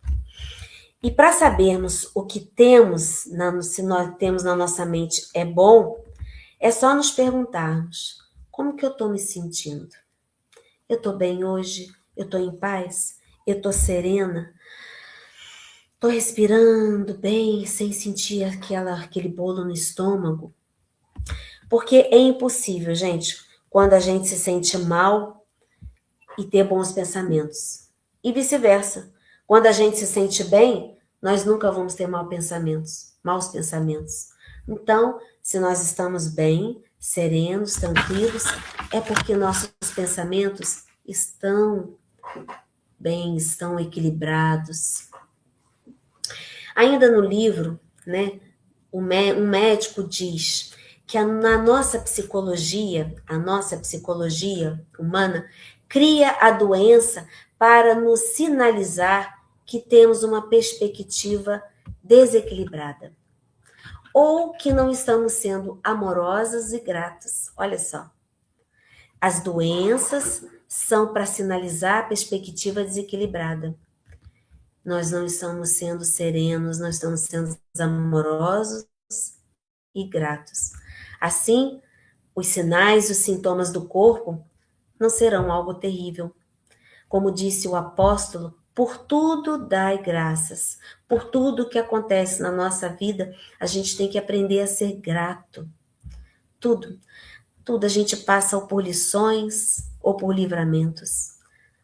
E para sabermos o que temos, se nós temos na nossa mente é bom, é só nos perguntarmos, como que eu estou me sentindo? Eu estou bem hoje? Eu estou em paz? Eu estou serena? Estou respirando bem, sem sentir aquele bolo no estômago? Porque é impossível, gente, quando a gente se sente mal e ter bons pensamentos. E vice-versa. Quando a gente se sente bem, nós nunca vamos ter maus pensamentos. Então, se nós estamos bem, serenos, tranquilos, é porque nossos pensamentos estão bem, estão equilibrados. Ainda no livro, né, um médico diz que na nossa psicologia, a nossa psicologia humana, cria a doença para nos sinalizar que temos uma perspectiva desequilibrada. Ou que não estamos sendo amorosos e gratos. Olha só. As doenças são para sinalizar a perspectiva desequilibrada. Nós não estamos sendo serenos, nós estamos sendo amorosos e gratos. Assim, os sinais, os sintomas do corpo não serão algo terrível. Como disse o apóstolo, por tudo dai graças. Por tudo que acontece na nossa vida, a gente tem que aprender a ser grato. Tudo. Tudo a gente passa ou por lições ou por livramentos.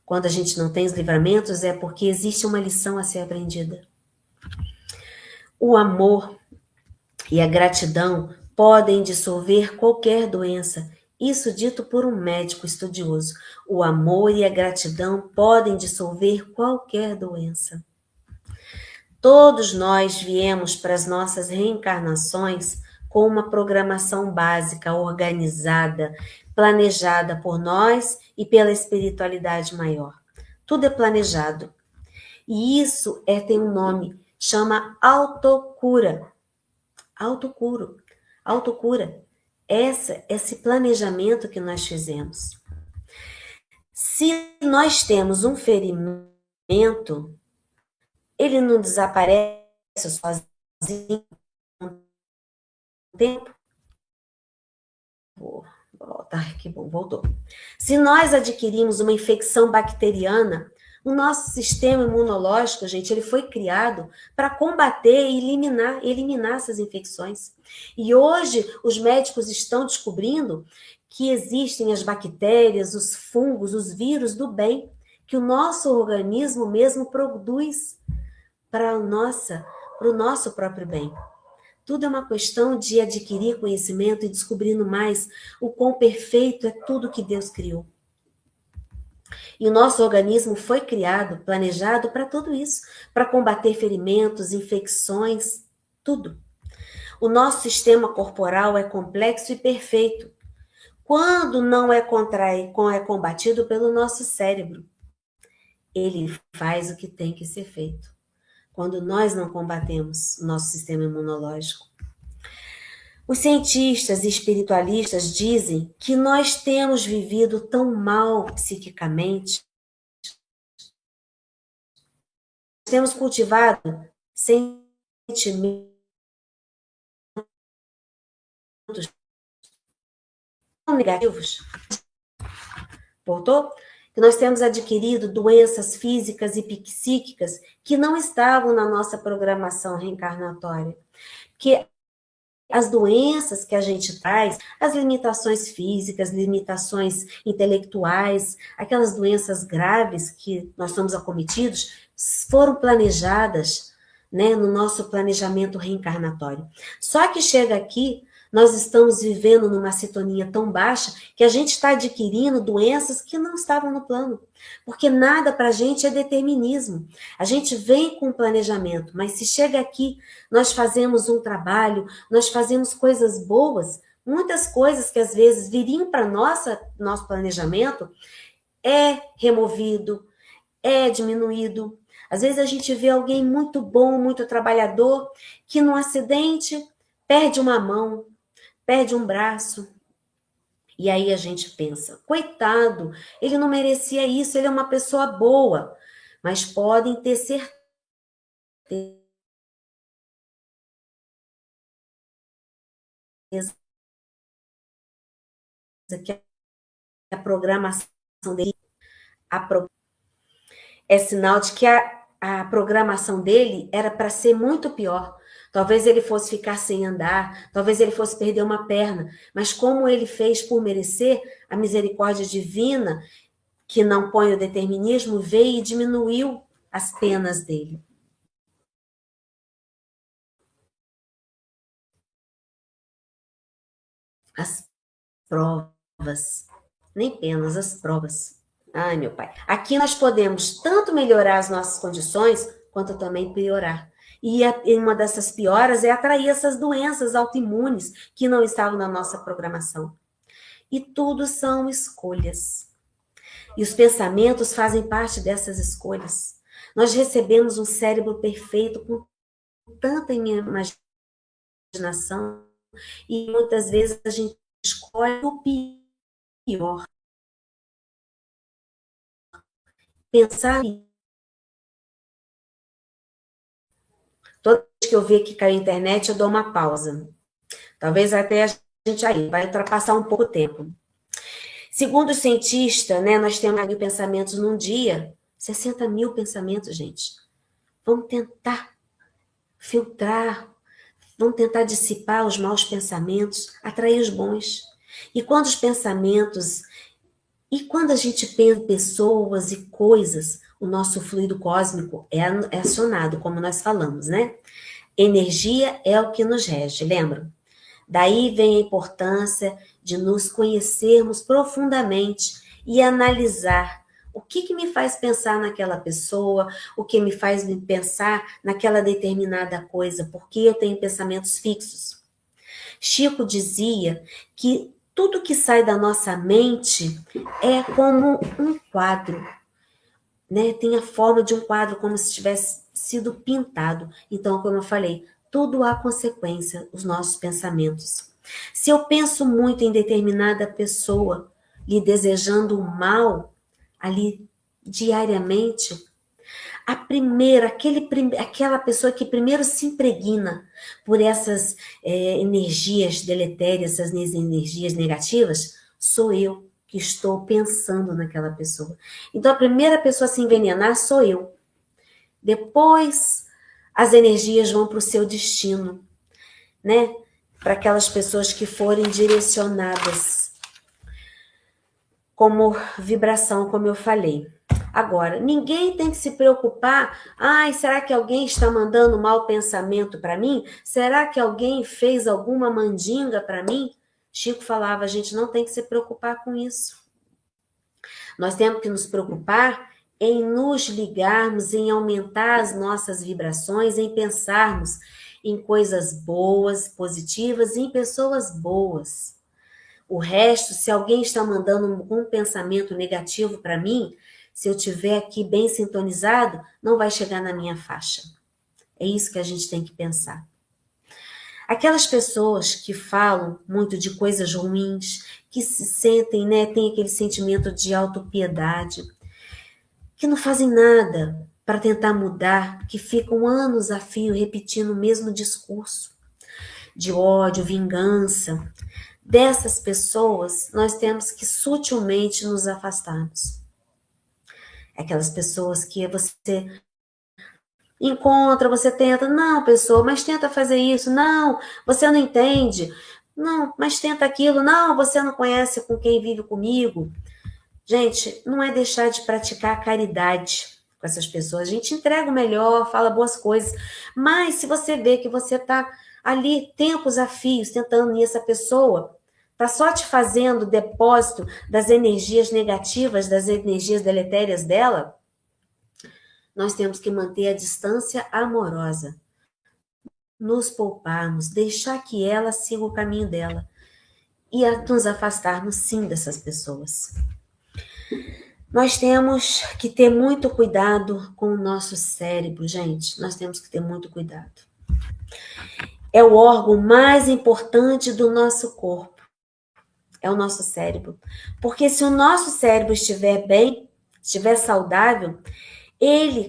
Quando a gente não tem os livramentos, é porque existe uma lição a ser aprendida. O amor e a gratidão podem dissolver qualquer doença. Isso dito por um médico estudioso. O amor e a gratidão podem dissolver qualquer doença. Todos nós viemos para as nossas reencarnações com uma programação básica, organizada, planejada por nós e pela espiritualidade maior. Tudo é planejado. E isso tem um nome, chama autocura. Autocura. Esse planejamento que nós fizemos. Se nós temos um ferimento, ele não desaparece sozinho com o tempo. Vou voltar, que bom, voltou. Se nós adquirimos uma infecção bacteriana, o nosso sistema imunológico, gente, ele foi criado para combater e eliminar essas infecções. E hoje os médicos estão descobrindo que existem as bactérias, os fungos, os vírus do bem, que o nosso organismo mesmo produz para o nosso próprio bem. Tudo é uma questão de adquirir conhecimento e descobrindo mais o quão perfeito é tudo que Deus criou. E o nosso organismo foi criado, planejado para tudo isso, para combater ferimentos, infecções, tudo. O nosso sistema corporal é complexo e perfeito, quando não é combatido pelo nosso cérebro. Ele faz o que tem que ser feito. Quando nós não combatemos o nosso sistema imunológico. Os cientistas e espiritualistas dizem que nós temos vivido tão mal psiquicamente, temos cultivado sentimentos tão negativos. Voltou? que nós temos adquirido doenças físicas e psíquicas que não estavam na nossa programação reencarnatória. Que as doenças que a gente traz, as limitações físicas, limitações intelectuais, aquelas doenças graves que nós somos acometidos, foram planejadas, né, no nosso planejamento reencarnatório. Só que chega aqui, nós estamos vivendo numa sintonia tão baixa que a gente está adquirindo doenças que não estavam no plano. Porque nada para a gente é determinismo. A gente vem com um planejamento, mas se chega aqui, nós fazemos um trabalho, nós fazemos coisas boas, muitas coisas que às vezes viriam para nosso planejamento é removido, é diminuído. Às vezes a gente vê alguém muito bom, muito trabalhador, que num acidente perde uma mão, perde um braço. E aí a gente pensa, coitado, ele não merecia isso, ele é uma pessoa boa. Mas podem ter certeza que a programação dele é sinal de que a programação dele era para ser muito pior. Talvez ele fosse ficar sem andar, talvez ele fosse perder uma perna, mas como ele fez por merecer, a misericórdia divina, que não põe o determinismo, veio e diminuiu as penas dele. As provas, nem penas, as provas. Ai, meu pai. Aqui nós podemos tanto melhorar as nossas condições, quanto também piorar. E uma dessas pioras é atrair essas doenças autoimunes que não estavam na nossa programação. E tudo são escolhas. E os pensamentos fazem parte dessas escolhas. Nós recebemos um cérebro perfeito com tanta imaginação e muitas vezes a gente escolhe o pior. Pensar em... Toda vez que eu ver que caiu a internet, eu dou uma pausa. Talvez até a gente aí vai ultrapassar um pouco o tempo. Segundo o cientista, né, nós temos mil pensamentos num dia, 60 mil pensamentos, gente. Vamos tentar filtrar, vamos tentar dissipar os maus pensamentos, atrair os bons. E quando os pensamentos, e quando a gente pensa em pessoas e coisas, o nosso fluido cósmico é acionado, como nós falamos, né? Energia é o que nos rege, lembram? Daí vem a importância de nos conhecermos profundamente e analisar o que me faz pensar naquela pessoa, o que me faz pensar naquela determinada coisa, porque eu tenho pensamentos fixos. Chico dizia que tudo que sai da nossa mente é como um quadro, né? Tem a forma de um quadro, como se tivesse sido pintado. Então, como eu falei, tudo há consequência, os nossos pensamentos. Se eu penso muito em determinada pessoa, lhe desejando o mal, ali, diariamente, aquela pessoa que primeiro se impregna por essas energias deletérias, essas energias negativas, sou eu que estou pensando naquela pessoa. Então, a primeira pessoa a se envenenar sou eu. Depois, as energias vão para o seu destino, né? Para aquelas pessoas que forem direcionadas como vibração, como eu falei. Agora, ninguém tem que se preocupar, será que alguém está mandando mau pensamento para mim? Será que alguém fez alguma mandinga para mim? Chico falava, a gente não tem que se preocupar com isso. Nós temos que nos preocupar em nos ligarmos, em aumentar as nossas vibrações, em pensarmos em coisas boas, positivas, em pessoas boas. O resto, se alguém está mandando um pensamento negativo para mim, se eu estiver aqui bem sintonizado, não vai chegar na minha faixa. É isso que a gente tem que pensar. Aquelas pessoas que falam muito de coisas ruins, que se sentem, né, tem aquele sentimento de autopiedade, que não fazem nada para tentar mudar, que ficam anos a fio repetindo o mesmo discurso de ódio, vingança. Dessas pessoas, nós temos que sutilmente nos afastarmos. Aquelas pessoas que você encontra, você tenta, não, pessoa, mas tenta fazer isso, não, você não entende, não, mas tenta aquilo, não, você não conhece com quem vive comigo. Gente, não é deixar de praticar a caridade com essas pessoas. A gente entrega o melhor, fala boas coisas, mas se você vê que você está ali tempos a fios tentando ir essa pessoa, está só te fazendo depósito das energias negativas, das energias deletérias dela, nós temos que manter a distância amorosa, nos pouparmos, deixar que ela siga o caminho dela e nos afastarmos sim dessas pessoas. Nós temos que ter muito cuidado com o nosso cérebro, gente. Nós temos que ter muito cuidado. É o órgão mais importante do nosso corpo. É o nosso cérebro. Porque se o nosso cérebro estiver bem, estiver saudável,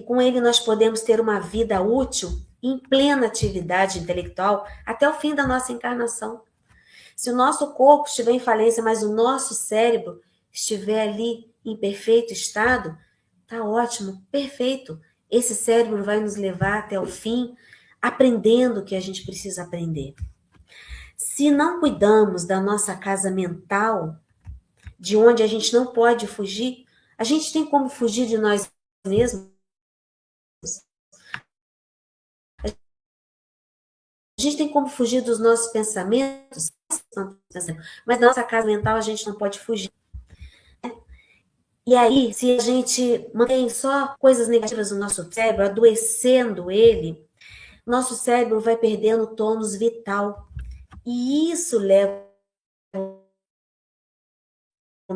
com ele nós podemos ter uma vida útil em plena atividade intelectual até o fim da nossa encarnação. Se o nosso corpo estiver em falência, mas o nosso cérebro estiver ali em perfeito estado, tá ótimo, perfeito. Esse cérebro vai nos levar até o fim, aprendendo o que a gente precisa aprender. Se não cuidamos da nossa casa mental, de onde a gente não pode fugir, a gente tem como fugir de nós mesmos? A gente tem como fugir dos nossos pensamentos, mas da nossa casa mental a gente não pode fugir. E aí, se a gente mantém só coisas negativas no nosso cérebro, adoecendo ele, nosso cérebro vai perdendo o tônus vital. E isso leva o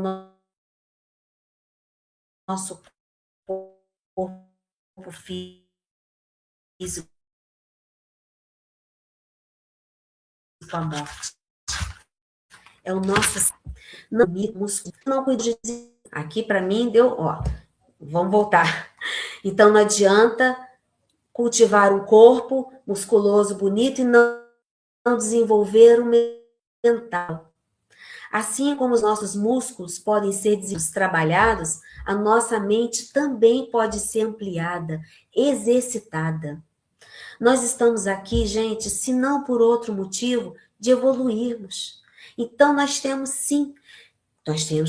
nosso corpo físico à morte. É o nosso músculo. Não cuido de... Aqui para mim deu, ó, vamos voltar. Então não adianta cultivar um corpo musculoso, bonito e não desenvolver o mental. Assim como os nossos músculos podem ser trabalhados, a nossa mente também pode ser ampliada, exercitada. Nós estamos aqui, gente, se não por outro motivo, de evoluirmos. Então nós temos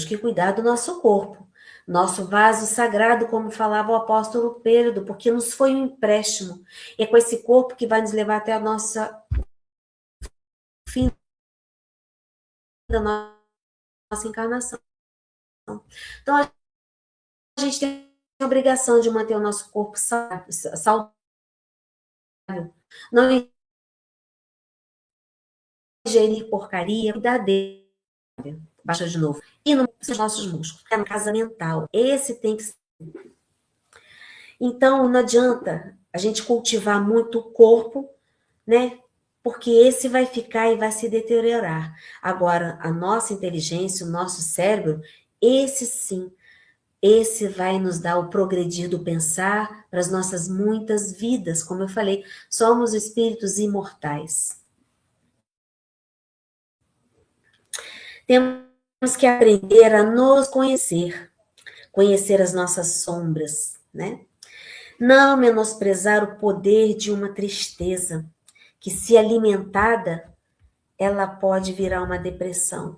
que cuidar do nosso corpo. Nosso vaso sagrado, como falava o apóstolo Pedro, porque nos foi um empréstimo. É com esse corpo que vai nos levar até a nossa fim da nossa encarnação. Então, a gente tem a obrigação de manter o nosso corpo saudável. Não ingerir porcaria, cuidar dele. Baixa de novo. E nos nossos músculos. É na casa mental. Esse tem que ser. Então, não adianta a gente cultivar muito o corpo, né? Porque esse vai ficar e vai se deteriorar. Agora, a nossa inteligência, o nosso cérebro, esse sim, esse vai nos dar o progredir do pensar para as nossas muitas vidas. Como eu falei, somos espíritos imortais. Temos que aprender a nos conhecer, conhecer as nossas sombras, né? Não menosprezar o poder de uma tristeza, que se alimentada, ela pode virar uma depressão.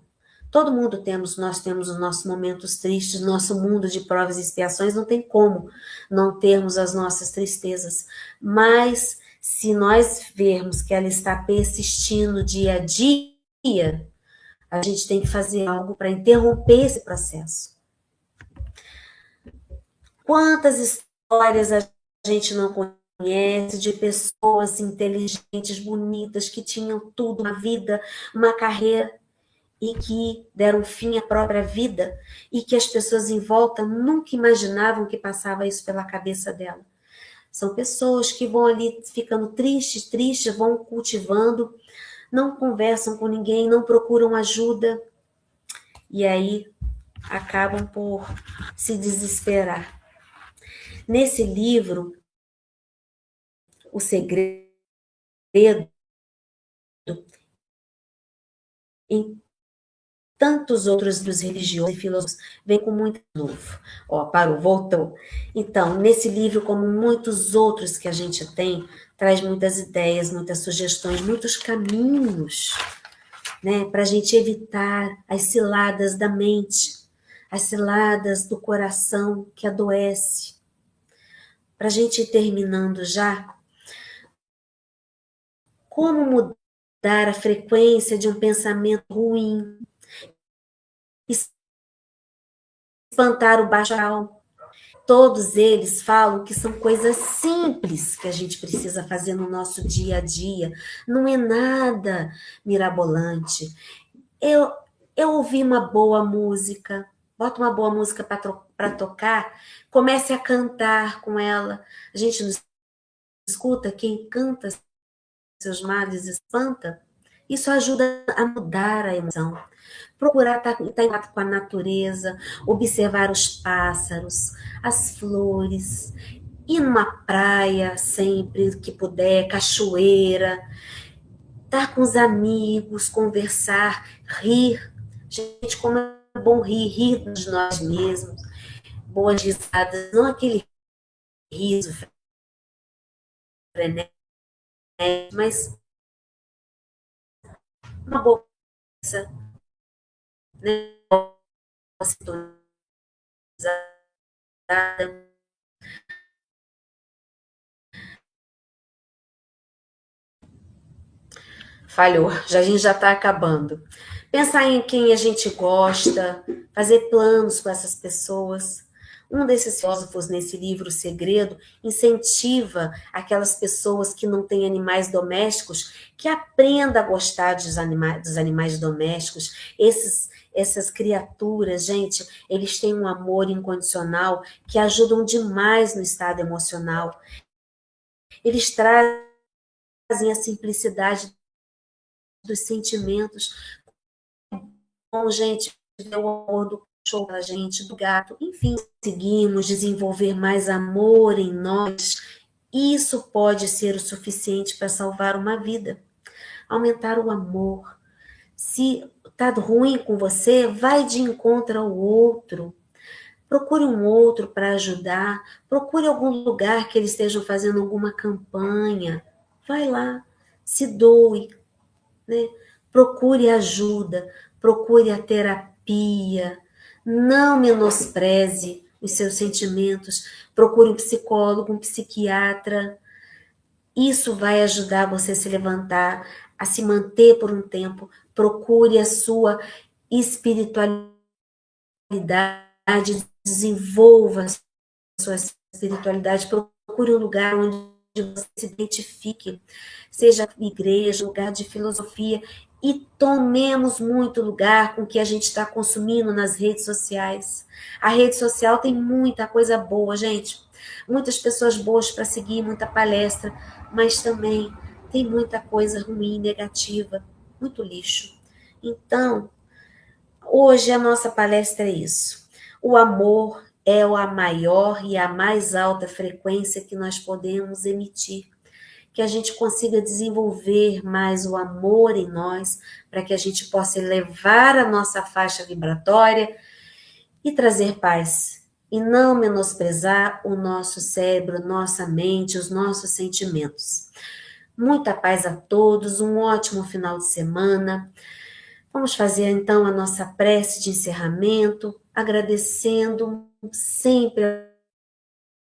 Todo mundo nós temos os nossos momentos tristes, nosso mundo de provas e expiações, não tem como não termos as nossas tristezas. Mas, se nós vermos que ela está persistindo dia a dia, a gente tem que fazer algo para interromper esse processo. Quantas histórias a gente não conhece de pessoas inteligentes, bonitas, que tinham tudo, uma vida, uma carreira, e que deram fim à própria vida, e que as pessoas em volta nunca imaginavam que passava isso pela cabeça dela. São pessoas que vão ali ficando tristes, vão cultivando, não conversam com ninguém, não procuram ajuda, e aí acabam por se desesperar. Nesse livro, O Segredo, tantos outros dos religiosos e filósofos, vem com muito novo. Ó, parou, voltou. Então, nesse livro, como muitos outros que a gente tem, traz muitas ideias, muitas sugestões, muitos caminhos, né, para a gente evitar as ciladas da mente, as ciladas do coração que adoece. Para a gente ir terminando já, como mudar a frequência de um pensamento ruim, espantar o baixo astral. Todos eles falam que são coisas simples que a gente precisa fazer no nosso dia a dia. Não é nada mirabolante. Eu ouvi uma boa música, bota uma boa música para tocar, comece a cantar com ela. A gente não escuta, quem canta seus males espanta. Isso ajuda a mudar a emoção. Procurar estar em contato com a natureza, observar os pássaros, as flores, ir numa praia sempre que puder, cachoeira, estar com os amigos, conversar, rir. Gente, como é bom rir de nós mesmos, boas risadas, não aquele riso frenético, mas uma boa conversa, né? Falhou, a gente já está acabando. Pensar em quem a gente gosta, fazer planos com essas pessoas. Um desses filósofos nesse livro, O Segredo, incentiva aquelas pessoas que não têm animais domésticos que aprenda a gostar dos animais domésticos. Essas criaturas, gente, eles têm um amor incondicional que ajudam demais no estado emocional. Eles trazem a simplicidade dos sentimentos. Bom, gente, ver o amor do cachorro da gente, do gato, enfim, conseguimos desenvolver mais amor em nós, isso pode ser o suficiente para salvar uma vida. Aumentar o amor. Se está ruim com você, vai de encontro ao outro. Procure um outro para ajudar. Procure algum lugar que eles estejam fazendo alguma campanha. Vai lá, se doe, né? Procure ajuda, procure a terapia, não menospreze os seus sentimentos, procure um psicólogo, um psiquiatra. Isso vai ajudar você a se levantar, a se manter por um tempo. Procure a sua espiritualidade, desenvolva a sua espiritualidade, procure um lugar onde você se identifique, seja igreja, lugar de filosofia, e tomemos muito lugar com o que a gente está consumindo nas redes sociais. A rede social tem muita coisa boa, gente, muitas pessoas boas para seguir, muita palestra, mas também tem muita coisa ruim, negativa, muito lixo. Então, hoje a nossa palestra é isso. O amor é a maior e a mais alta frequência que nós podemos emitir. Que a gente consiga desenvolver mais o amor em nós, para que a gente possa elevar a nossa faixa vibratória e trazer paz. E não menosprezar o nosso cérebro, nossa mente, os nossos sentimentos. Muita paz a todos, um ótimo final de semana. Vamos fazer então a nossa prece de encerramento, agradecendo sempre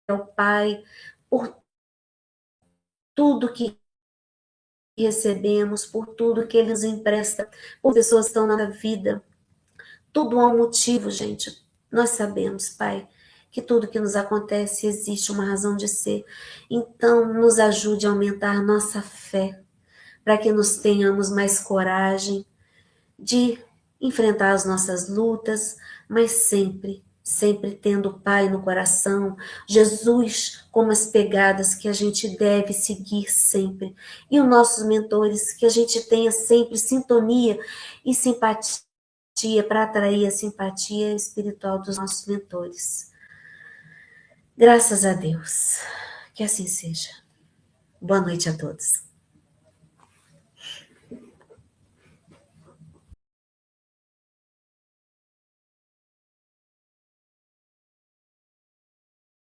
ao Pai por tudo que recebemos, por tudo que Ele nos empresta, por pessoas que estão na vida. Tudo há um motivo, gente. Nós sabemos, Pai, que tudo que nos acontece existe uma razão de ser. Então, nos ajude a aumentar nossa fé, para que nos tenhamos mais coragem de enfrentar as nossas lutas, mas sempre tendo o Pai no coração, Jesus como as pegadas que a gente deve seguir sempre, e os nossos mentores, que a gente tenha sempre sintonia e simpatia para atrair a simpatia espiritual dos nossos mentores. Graças a Deus, que assim seja. Boa noite a todos.